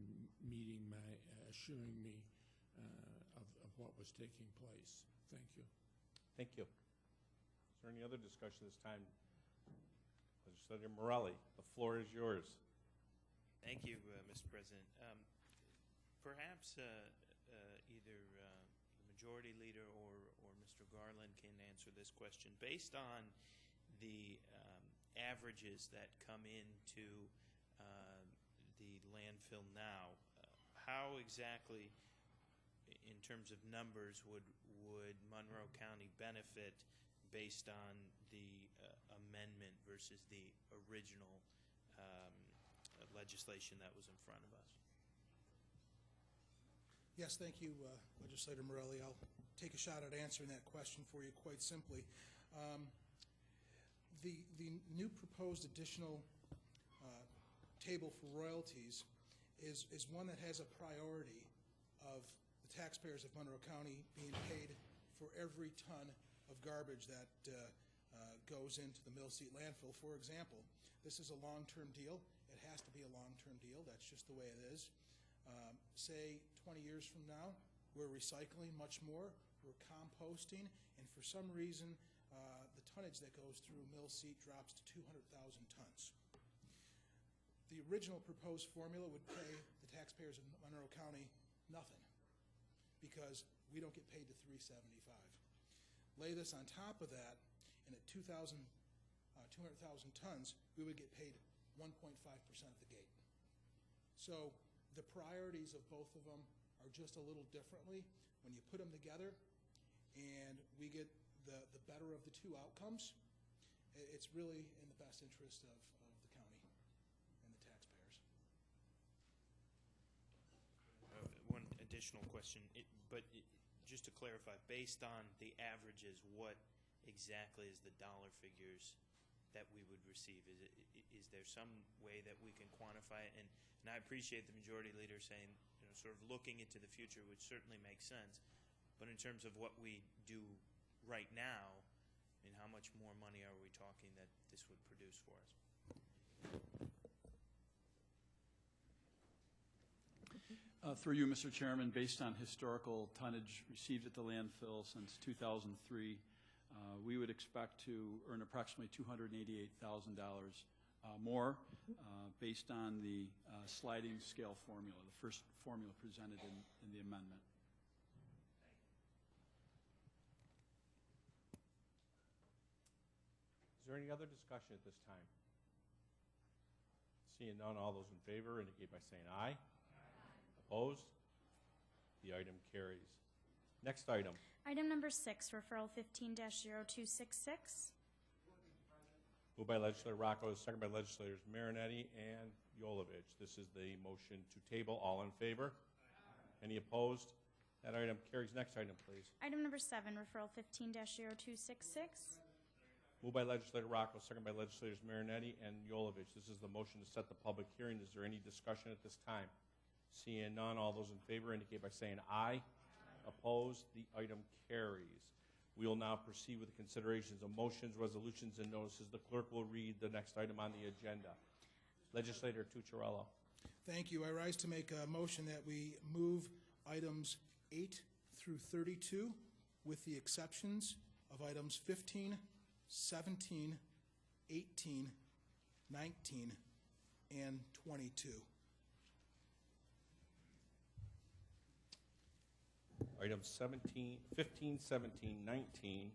assuring me of what was taking place. Thank you. Thank you. Is there any other discussion this time? Legislator Morelli, the floor is yours. Thank you, Mr. President. Perhaps either the majority leader or Mr. Garland can answer this question. Based on the averages that come into the landfill now, how exactly, in terms of numbers, would Monroe County benefit based on the amendment versus the original legislation that was in front of us? Yes, thank you, Legislator Morelli. I'll take a shot at answering that question for you quite simply. The new proposed additional table for royalties is one that has a priority of the taxpayers of Monroe County being paid for every ton of garbage that goes into the Mill Seat landfill. For example, this is a long-term deal. It has to be a long-term deal. That's just the way it is. Say 20 years from now, we're recycling much more, we're composting, and for some reason, the tonnage that goes through Mill Seat drops to 200,000 tons. The original proposed formula would pay the taxpayers of Monroe County nothing because we don't get paid to 375. Lay this on top of that, and at 200,000 tons, we would get paid 1.5% of the gate. So the priorities of both of them are just a little differently. When you put them together and we get the better of the two outcomes, it's really in the best interest of the county and the taxpayers. One additional question, just to clarify, based on the averages, what exactly is the dollar figures that we would receive? Is there some way that we can quantify it? And I appreciate the majority leader saying, sort of looking into the future, which certainly makes sense. But in terms of what we do right now, how much more money are we talking that this would produce for us? Through you, Mr. Chairman, based on historical tonnage received at the landfill since 2003, we would expect to earn approximately $288,000 more based on the sliding scale formula, the first formula presented in the amendment. Is there any other discussion at this time? Seeing none, all those in favor indicate by saying aye. Opposed? The item carries. Next item. Item number 6, referral 15-0266. Moved by legislator Rocco, second by legislators Marinetti and Yolovich. This is the motion to table. All in favor? Any opposed? That item carries. Next item, please. Item number 7, referral 15-0266. Moved by legislator Rocco, second by legislators Marinetti and Yolovich. This is the motion to set the public hearing. Is there any discussion at this time? Seeing none, all those in favor indicate by saying aye. Opposed? The item carries. We will now proceed with the considerations of motions, resolutions, and notices. The clerk will read the next item on the agenda. Legislator Tucciarello. Thank you. I rise to make a motion that we move items 8 through 32 with the exceptions of items 15, 17, 18, 19, and 22. Items 15, 17, 19,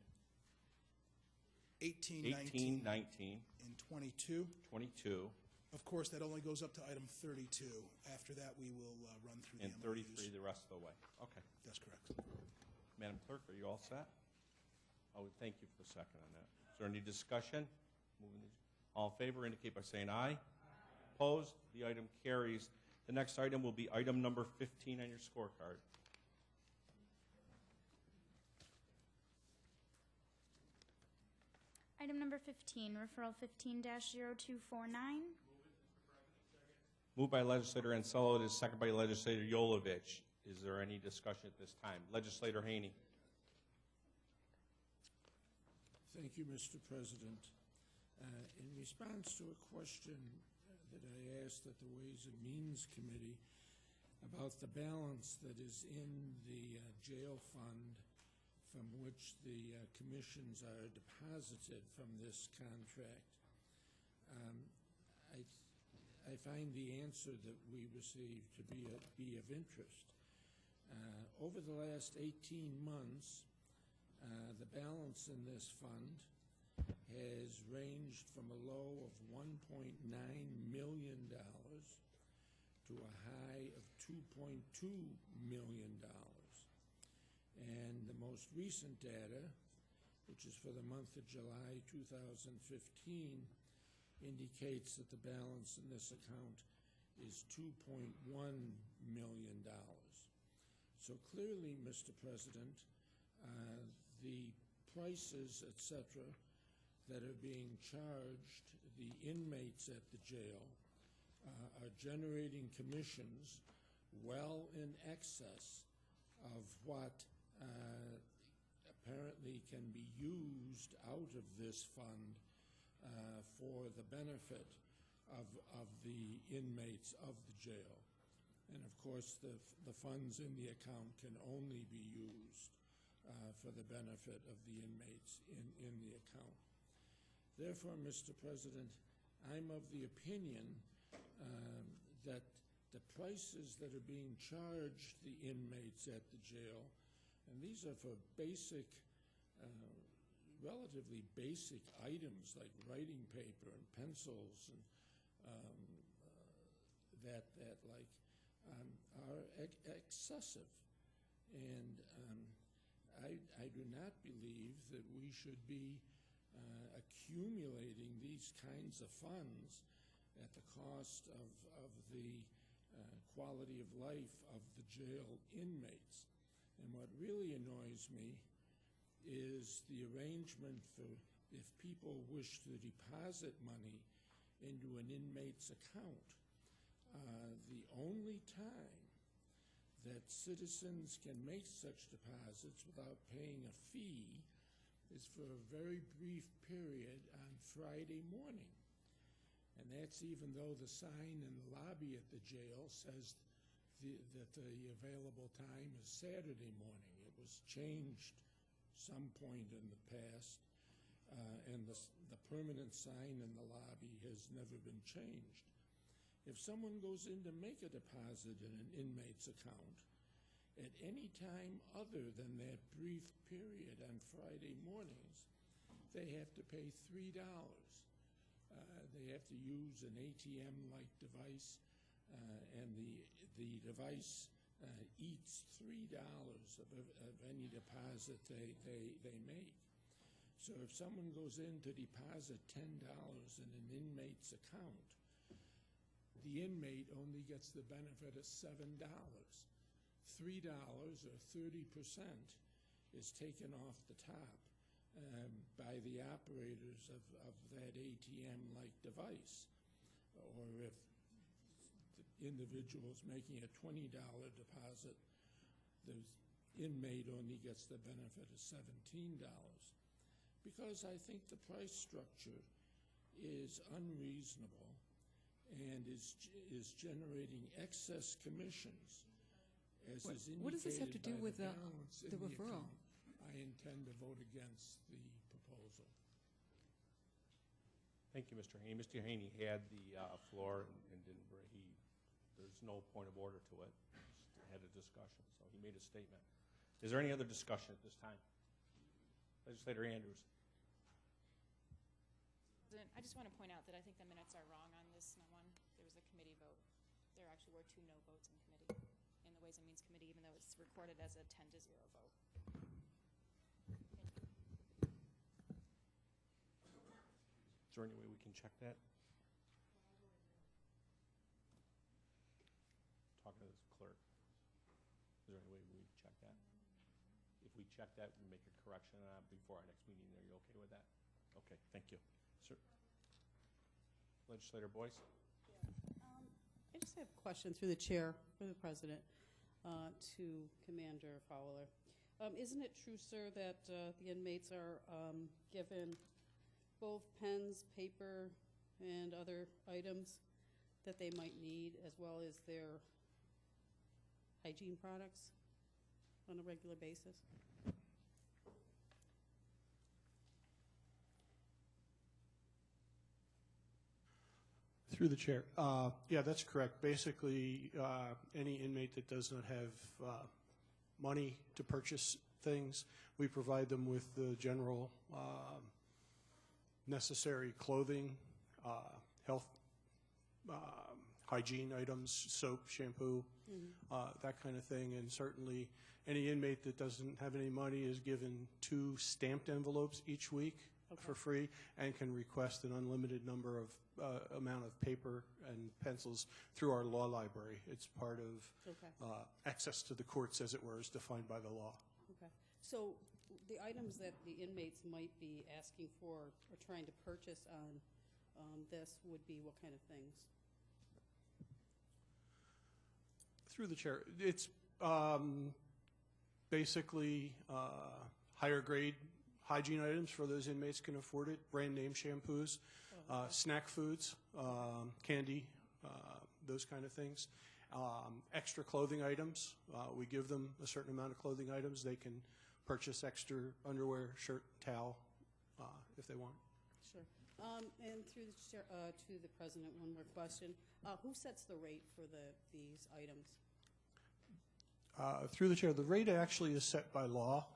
18, 18, 19, 19, and 22. 22, Of course, that only goes up to item 32. After that, we will run through and the 33 MOUs. the rest of the way. Okay. That's correct. Madam Clerk, are you all set? Oh, thank you for the second on that. Is there any discussion? All in favor indicate by saying aye. Opposed? The item carries. The next item will be item number 15 on your scorecard. Item number 15, referral 15-0249. Moved by legislator Ansello. It is second by legislator Yolovich. Is there any discussion at this time? Legislator Haney. Thank you, Mr. President. In response to a question that I asked at the Ways and Means Committee about the balance that is in the jail fund from which the commissions are deposited from this contract, I find the answer that we received to be of interest. Over the last 18 months, the balance in this fund has ranged from a low of $1.9 million to a high of $2.2 million. And the most recent data, which is for the month of July 2015, indicates that the balance in this account is $2.1 million. So clearly, Mr. President, the prices, etc., that are being charged the inmates at the jail are generating commissions well in excess of what apparently can be used out of this fund for the benefit of the inmates of the jail. And of course, the funds in the account can only be used for the benefit of the inmates in the account. Therefore, Mr. President, I'm of the opinion that the prices that are being charged the inmates at the jail, and these are for basic, relatively basic items like writing paper and pencils and are excessive. And I do not believe that we should be accumulating these kinds of funds at the cost of the quality of life of the jail inmates. And what really annoys me is the arrangement for if people wish to deposit money into an inmate's account. The only time that citizens can make such deposits without paying a fee is for a very brief period on Friday morning. And that's even though the sign in the lobby at the jail says that the available time is Saturday morning. It was changed some point in the past, and the permanent sign in the lobby has never been changed. If someone goes in to make a deposit in an inmate's account at any time other than that brief period on Friday mornings, they have to pay $3. They have to use an ATM-like device, and the device eats $3 of any deposit they make. So if someone goes in to deposit $10 in an inmate's account, the inmate only gets the benefit of $7. $3 or 30% is taken off the top by the operators of that ATM-like device. Or if the individual is making a $20 deposit, the inmate only gets the benefit of $17. Because I think the price structure is unreasonable and is generating excess commissions, as is indicated what does this have to do by with the balance in referral? account. I intend to vote against the proposal. Thank you, Mr. Haney. Mr. Haney had the floor and didn't, there's no point of order to it. Just had a discussion, so he made a statement. Is there any other discussion at this time? Legislator Andrews. I just want to point out that I think the minutes are wrong on this one. There was a committee vote. There actually were 2 no votes in committee, in the Ways and Means Committee, even though it's recorded as a 10-0 vote. Is there any way we can check that? Talking to the clerk. Is there any way we check that? If we check that, we make a correction on it before our next meeting. Are you okay with that? Okay, thank you. Sir. Legislator Boyce? I just have a question through the chair for the president to Commander Fowler. Isn't it true, sir, that the inmates are given both pens, paper, and other items that they might need, as well as their hygiene products on a regular basis? Through the chair. Yeah, that's correct. Basically, any inmate that does not have money to purchase things, we provide them with the general necessary clothing, health, hygiene items, soap, shampoo, that kind of thing. And certainly any inmate that doesn't have any money is given 2 stamped envelopes each week for free and can request an unlimited number of amount of paper and pencils through our law library. It's part of access to the courts, as it were, as defined by the law. Okay. So the items that the inmates might be asking for or trying to purchase on this would be what kind of things? Through the chair. It's basically higher grade hygiene items for those inmates can afford it, brand name shampoos, snack foods, candy, those kind of things. Extra clothing items. We give them a certain amount of clothing items. They can purchase extra underwear, shirt, towel, if they want. Sure. And through the chair, to the president, one more question. Who sets the rate for these items? Through the chair, the rate actually is set by law.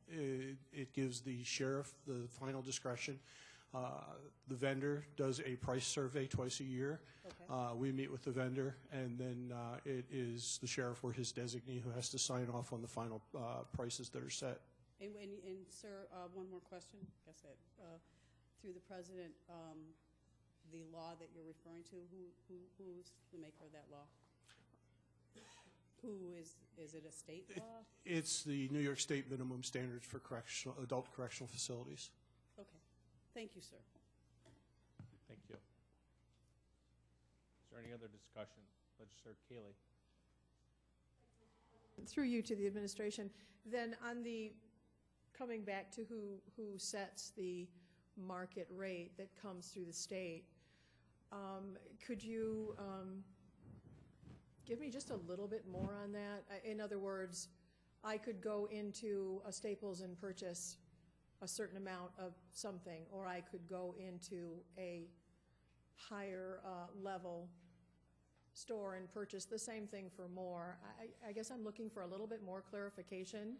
It gives the sheriff the final discretion. The vendor does a price survey twice a year. We meet with the vendor, and then it is the sheriff or his designee who has to sign off on the final prices that are set. And sir, one more question. I guess through the president, the law that you're referring to, who's the maker of that law? Who is it a state law? It's the New York State minimum standards for adult correctional facilities. Okay. Thank you, sir. Thank you. Is there any other discussion? Legislator Cayley. Through you to the administration, then on the coming back to who sets the market rate that comes through the state, could you give me just a little bit more on that? In other words, I could go into a Staples and purchase a certain amount of something, or I could go into a higher level store and purchase the same thing for more. I guess I'm looking for a little bit more clarification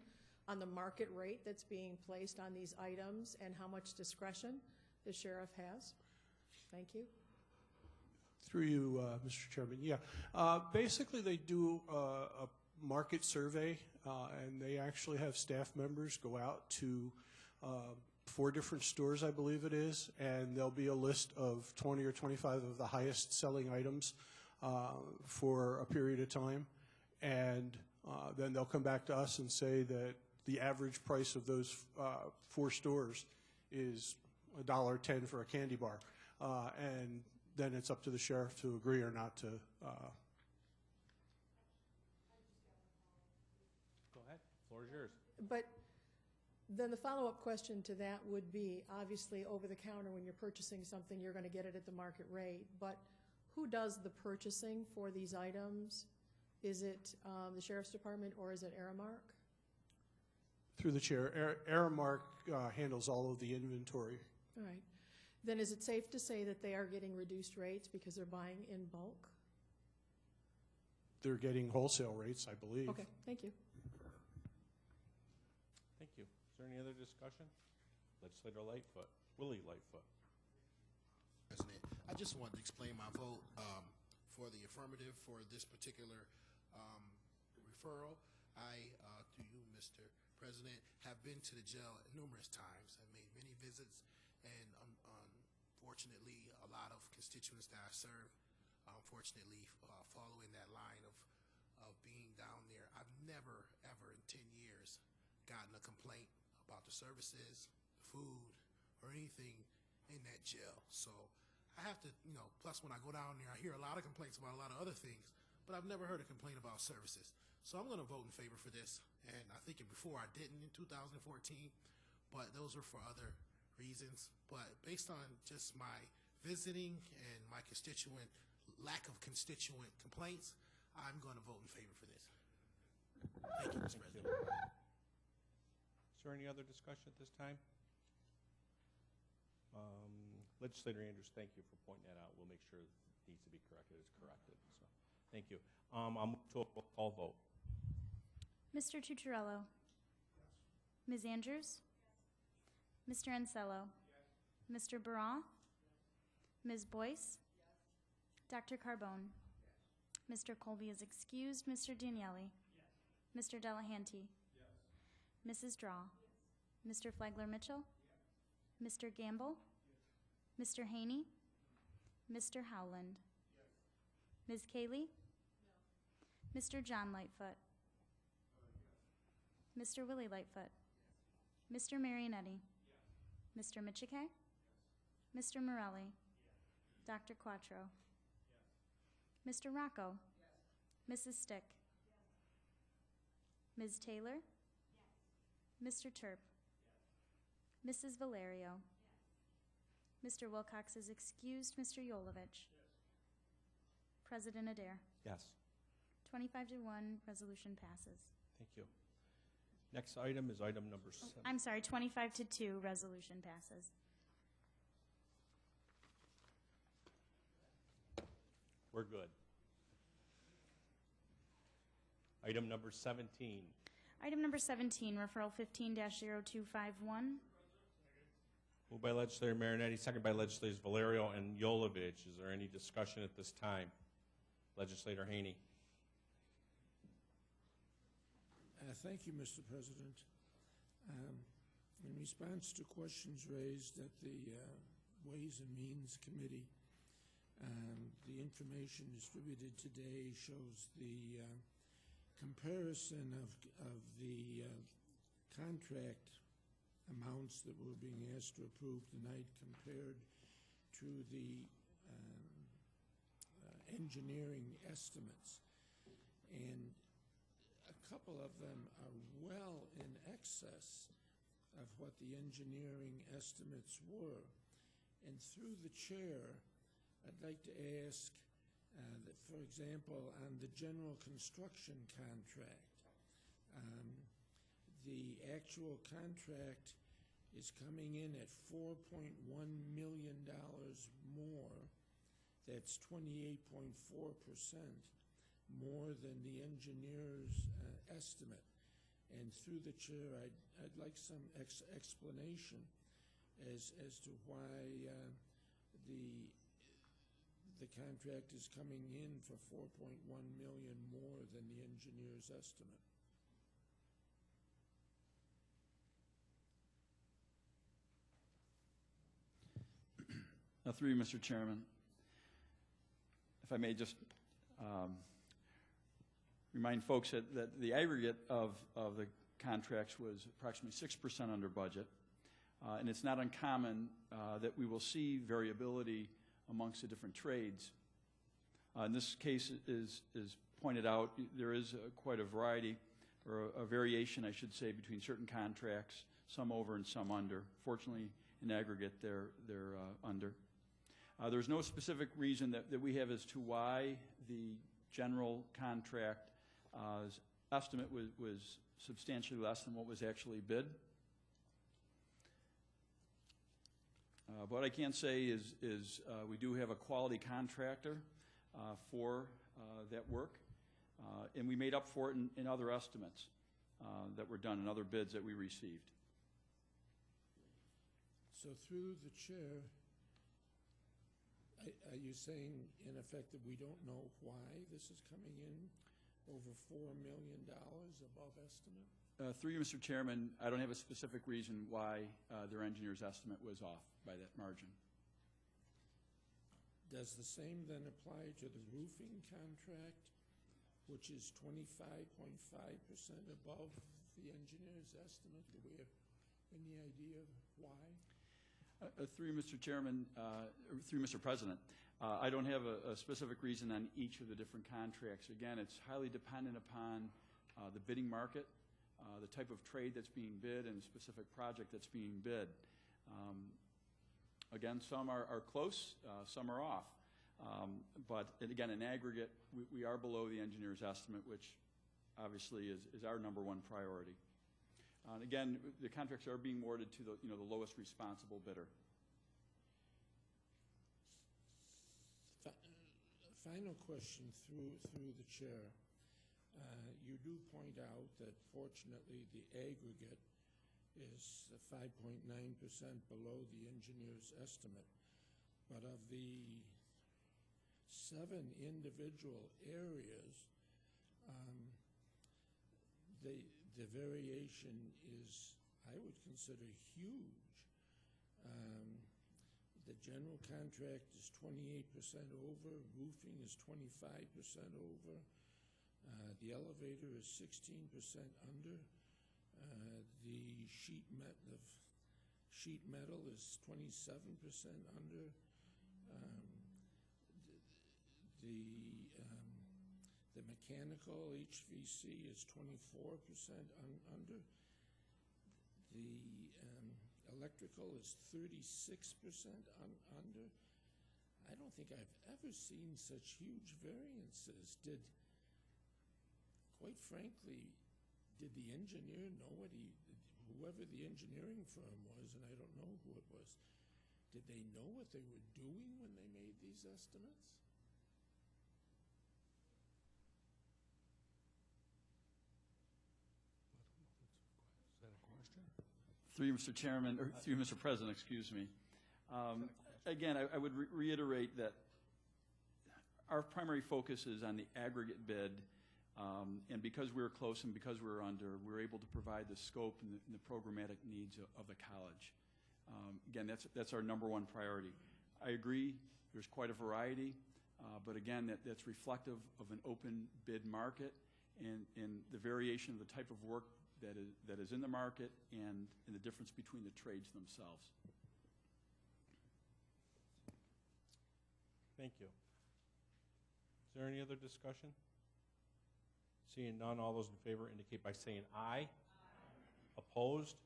on the market rate that's being placed on these items and how much discretion the sheriff has. Thank you. Through you, Mr. Chairman. Yeah. Basically, they do a market survey, and they actually have staff members go out to 4 different stores, I believe it is, and there'll be a list of 20 or 25 of the highest selling items for a period of time. And then they'll come back to us and say that the average price of those 4 stores is $1.10 for a candy bar. And then it's up to the sheriff to agree or not to. Go ahead. Floor is yours. But then the follow-up question to that would be, obviously, over the counter, when you're purchasing something, you're going to get it at the market rate. But who does the purchasing for these items? Is it the Sheriff's Department or is it Aramark? Through the chair, Aramark handles all of the inventory. All right. Then is it safe to say that they are getting reduced rates because they're buying in bulk? They're getting wholesale rates, I believe. Okay, thank you. Thank you. Is there any other discussion? Legislator Lightfoot. Willie Lightfoot. President, I just wanted to explain my vote for the affirmative for this particular referral. I, through you, Mr. President, have been to the jail numerous times. I've made many visits, and unfortunately, a lot of constituents that I serve, unfortunately, following that line of being down there. I've never, ever in 10 years gotten a complaint about the services, the food, or anything in that jail. So I have to, plus when I go down there, I hear a lot of complaints about a lot of other things, but I've never heard a complaint about services. So I'm going to vote in favor for this. And I think before I didn't in 2014, but those were for other reasons. But based on just my visiting and my lack of constituent complaints, I'm going to vote in favor for this. Thank you, Mr. President. Is there any other discussion at this time? Legislator Andrews, thank you for pointing that out. We'll make sure it needs to be corrected. It's corrected. So, thank you. I'll move to a roll call vote. Mr. Tucciarello? Yes. Ms. Andrews? Yes. Mr. Ansello? Yes. Mr. Baroff? Yes. Ms. Boyce? Yes. Dr. Carbone? Yes. Mr. Colby is excused. Mr. Daniele? Yes. Mr. Delahanty? Yes. Mrs. Draw? Yes. Mr. Flagler Mitchell? Yes. Mr. Gamble? Yes. Mr. Haney? No. Mr. Howland? Yes. Ms. Cayley? No. Mr. John Lightfoot? Yes. Mr. Willie Lightfoot? Yes. Mr. Marionetti? Yes. Mr. Michike? Yes. Mr. Morelli? Yes. Dr. Quattro? Yes. Mr. Rocco? Yes. Mrs. Stick? Yes. Ms. Taylor? Yes. Mr. Terp? Yes. Mrs. Valerio? Yes. Mr. Wilcox is excused. Mr. Yolovich? Yes. President Adair? Yes. 25 to 1, resolution passes. Thank you. Next item is item number 7. I'm sorry, 25 to 2, resolution passes. We're good. Item number 17. Item number 17, referral 15-0251. Moved by Legislator Marinetti, second by Legislators Valerio and Yolovich. Is there any discussion at this time? Legislator Haney. Thank you, Mr. President. In response to questions raised at the Ways and Means Committee, the information distributed today shows the comparison of the contract amounts that we're being asked to approve tonight compared to the engineering estimates. And a couple of them are well in excess of what the engineering estimates were. And through the chair, I'd like to ask that, for example, on the general construction contract, the actual contract is coming in at $4.1 million more. That's 28.4% more than the engineer's estimate. And through the chair, I'd like some explanation as to why the the contract is coming in for $4.1 million more than the engineer's estimate. Through you, Mr. Chairman, if I may just remind folks that the aggregate of the contracts was approximately 6% under budget, and it's not uncommon that we will see variability amongst the different trades. In this case, is pointed out, there is quite a variety, or a variation, I should say, between certain contracts, some over and some under. Fortunately, in aggregate, they're under. There's no specific reason that we have as to why the general contract estimate was substantially less than what was actually bid. What I can say is we do have a quality contractor for that work, and we made up for it in other estimates that were done, in other bids that we received. So through the chair, are you saying, in effect, that we don't know why this is coming in over $4 million above estimate? Through you, Mr. Chairman, I don't have a specific reason why their engineer's estimate was off by that margin. Does the same then apply to the roofing contract, which is 25.5% above the engineer's estimate? Do we have any idea why? Through you, Mr. Chairman, through Mr. President, I don't have a specific reason on each of the different contracts. Again, it's highly dependent upon the bidding market, the type of trade that's being bid, and the specific project that's being bid. Again, some are close, some are off. But again, in aggregate, we are below the engineer's estimate, which obviously is our number one priority. And again, the contracts are being awarded to the lowest responsible bidder. Final question through the chair. You do point out that fortunately the aggregate is 5.9% below the engineer's estimate, but of the 7 individual areas, the variation is, I would consider, huge. The general contract is 28% over, roofing is 25% over, the elevator is 16% under, the sheet metal is 27% under, the mechanical HVC is 24% under. The electrical is 36% under. I don't think I've ever seen such huge variances. Quite frankly, did the engineer know whoever the engineering firm was, and I don't know who it was, did they know what they were doing when they made these estimates? Through you, Mr. Chairman, or through you, Mr. President, excuse me. Again, I would reiterate that our primary focus is on the aggregate bid, and because we were close and because we were under, we were able to provide the scope and the programmatic needs of the college. Again, that's our number one priority. I agree, there's quite a variety, but again, that's reflective of an open bid market and the variation of the type of work that is in the market and the difference between the trades themselves. Thank you. Is there any other discussion? Seeing none, all those in favor indicate by saying aye. Opposed?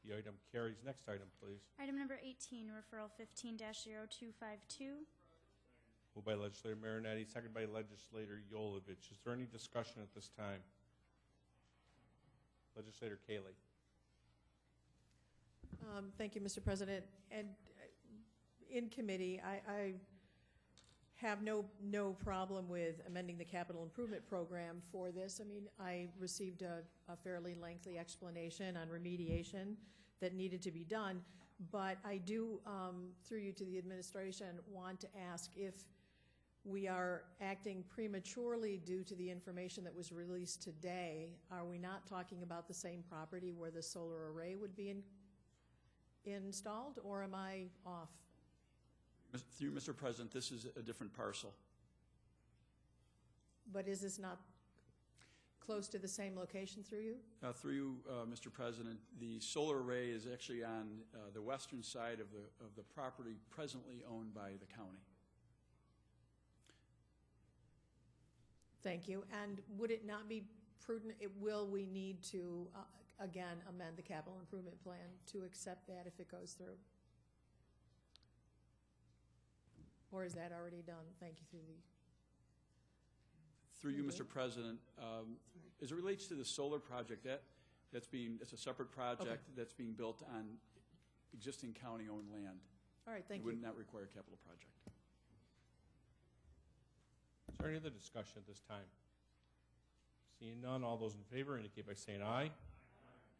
The item carries. Next item, please. Item number 18, referral 15-0252. Moved by Legislator Marinetti, seconded by Legislator Yolovich. Is there any discussion at this time? Legislator Kaley. Thank you, Mr. President. And in committee, I have no problem with amending the capital improvement program for this. I mean, I received a fairly lengthy explanation on remediation that needed to be done. But I do, through you to the administration, want to ask if we are acting prematurely due to the information that was released today. Are we not talking about the same property where the solar array would be installed, or am I off? Through Mr. President, this is a different parcel. But is this not close to the same location through you? Through you, Mr. President, the solar array is actually on the western side of the property presently owned by the county. Thank you. And would it not be prudent, will we need to, again, amend the capital improvement plan to accept that if it goes through? Or is that already done? Thank you, Through you, Mr. President, as it relates to the solar project, it's a separate project that's being built on existing county-owned land. All right, thank you. It would not require a capital project. Is there any other discussion at this time? Seeing none, all those in favor indicate by saying aye.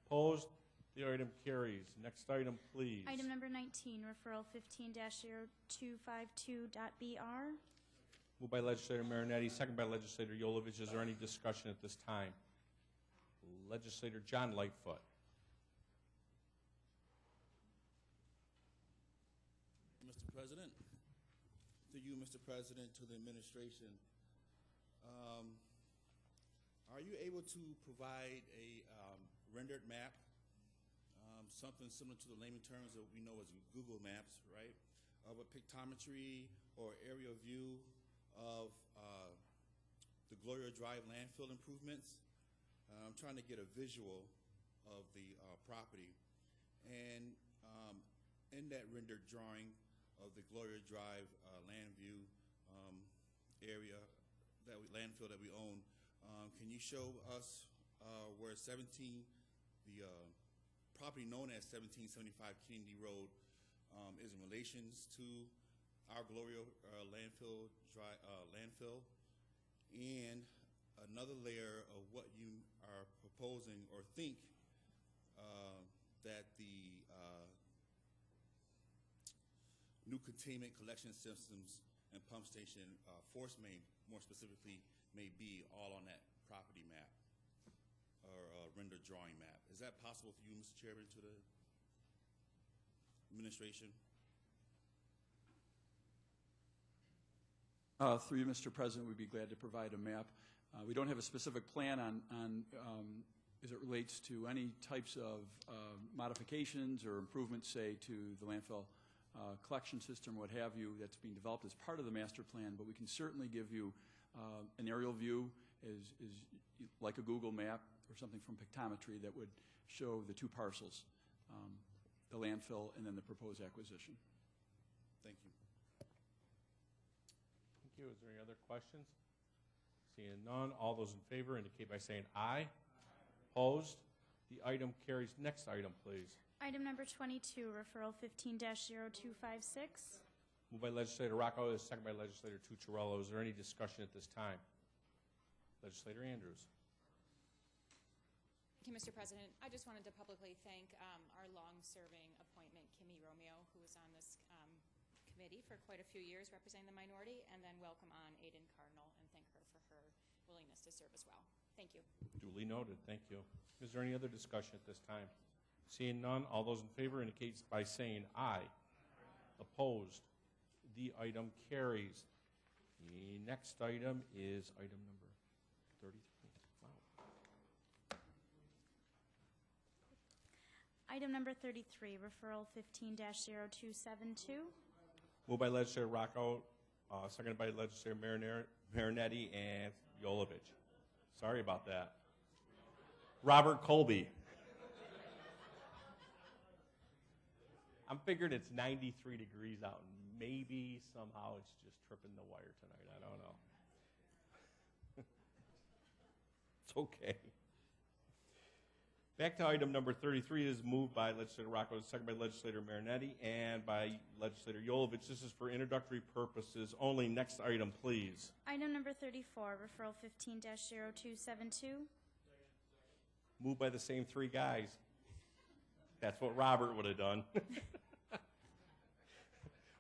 Opposed? The item carries. Next item, please. Item number 19, referral 15-0252.BR. Moved by Legislator Marinetti, second by Legislator Yolovich. Is there any discussion at this time? Legislator John Lightfoot. Mr. President, to you, Mr. President, to the administration, are you able to provide a rendered map, something similar to the layman terms that we know as Google Maps, right, of a pictometry or aerial view of the Gloria Drive landfill improvements? I'm trying to get a visual of the property, and in that rendered drawing of the Gloria Drive land view area, landfill that we own, can you show us where the property known as 1775 Kennedy Road is in relations to our Gloria landfill, and another layer of what you are proposing or think that the new containment collection systems and pump station force main, more specifically, may be all on that property map or rendered drawing map. Is that possible for you, Mr. Chairman, to the administration? Through you, Mr. President, we'd be glad to provide a map. We don't have a specific plan on as it relates to any types of modifications or improvements, say, to the landfill collection system, what have you, that's being developed as part of the master plan, but we can certainly give you an aerial view is like a Google map or something from pictometry that would show the two parcels, the landfill and then the proposed acquisition. Thank you. Thank you. Is there any other questions? Seeing none, all those in favor indicate by saying aye. Opposed? The item carries. Next item, please. Item number 22, referral 15-0256. Moved by Legislator Rocco, second by Legislator Tucciarello. Is there any discussion at this time? Legislator Andrews. Thank you, Mr. President. I just wanted to publicly thank our long-serving appointment, Kimmy Romeo, who was on this committee for quite a few years representing the minority, and then welcome on Aiden Cardinal and thank her for her willingness to serve as well. Thank you. Duly noted. Thank you. Is there any other discussion at this time? Seeing none, all those in favor indicate by saying aye. Opposed? The item carries. The next item is item number 33. Wow. Item number 33, referral 15-0272. Moved by Legislator Rocco, seconded by Legislator Marinetti and Yolovich. Sorry about that. Robert Colby. I'm figuring it's 93 degrees out, and maybe somehow it's just tripping the wire tonight. I don't know. It's okay. Back to item number 33 is moved by Legislator Rocco, second by Legislator Marinetti, and by Legislator Yolovich. This is for introductory purposes only. Next item, please. Item number 34, referral 15-0272. Moved by the same three guys. That's what Robert would have done.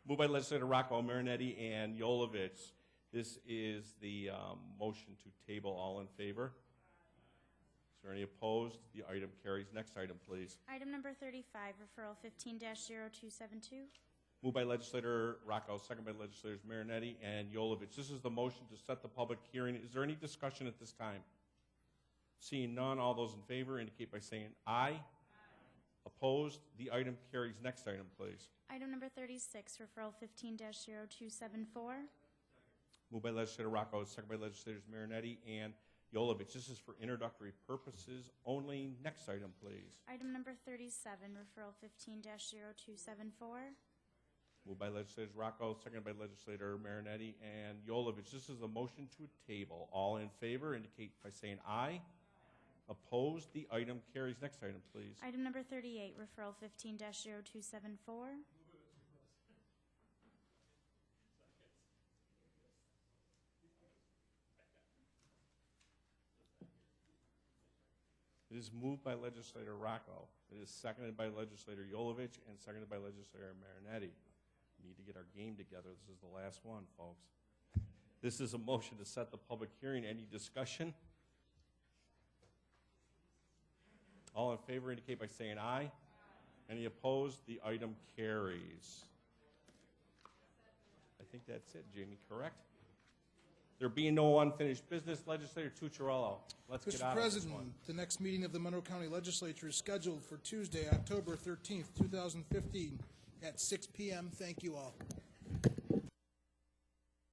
Moved by legislator Rocco, Marinetti, and Yolovich. This is the motion to table. All in favor? Is there any opposed? The item carries. Next item, please. Item number 35, referral 15-0272. Moved by legislator Rocco, second by legislators Marinetti and Yolovich. This is the motion to set the public hearing. Is there any discussion at this time? Seeing none, all those in favor indicate by saying aye. Opposed? The item carries. Next item, please. Item number 36, referral 15-0274. Moved by legislator Rocco, second by legislators Marinetti and Yolovich. This is for introductory purposes only. Next item, please. Item number 37, referral 15-0274. Moved by legislators Rocco, seconded by legislator Marinetti and Yolovich. This is a motion to table. All in favor indicate by saying aye. Opposed? The item carries. Next item, please. Item number 38, referral 15-0274. It is moved by legislator Rocco. It is seconded by legislator Yolovich and seconded by legislator Marinetti. We need to get our game together. This is the last one, folks. This is a motion to set the public hearing. Any discussion? All in favor indicate by saying aye. Any opposed? The item carries. I think that's it, Jamie, correct? There being no unfinished business, legislator Tucciarello, let's get out of this Mr. one. President, the next meeting of the Monroe County Legislature is scheduled for Tuesday, October 13th, 2015 at 6 p.m. Thank you all.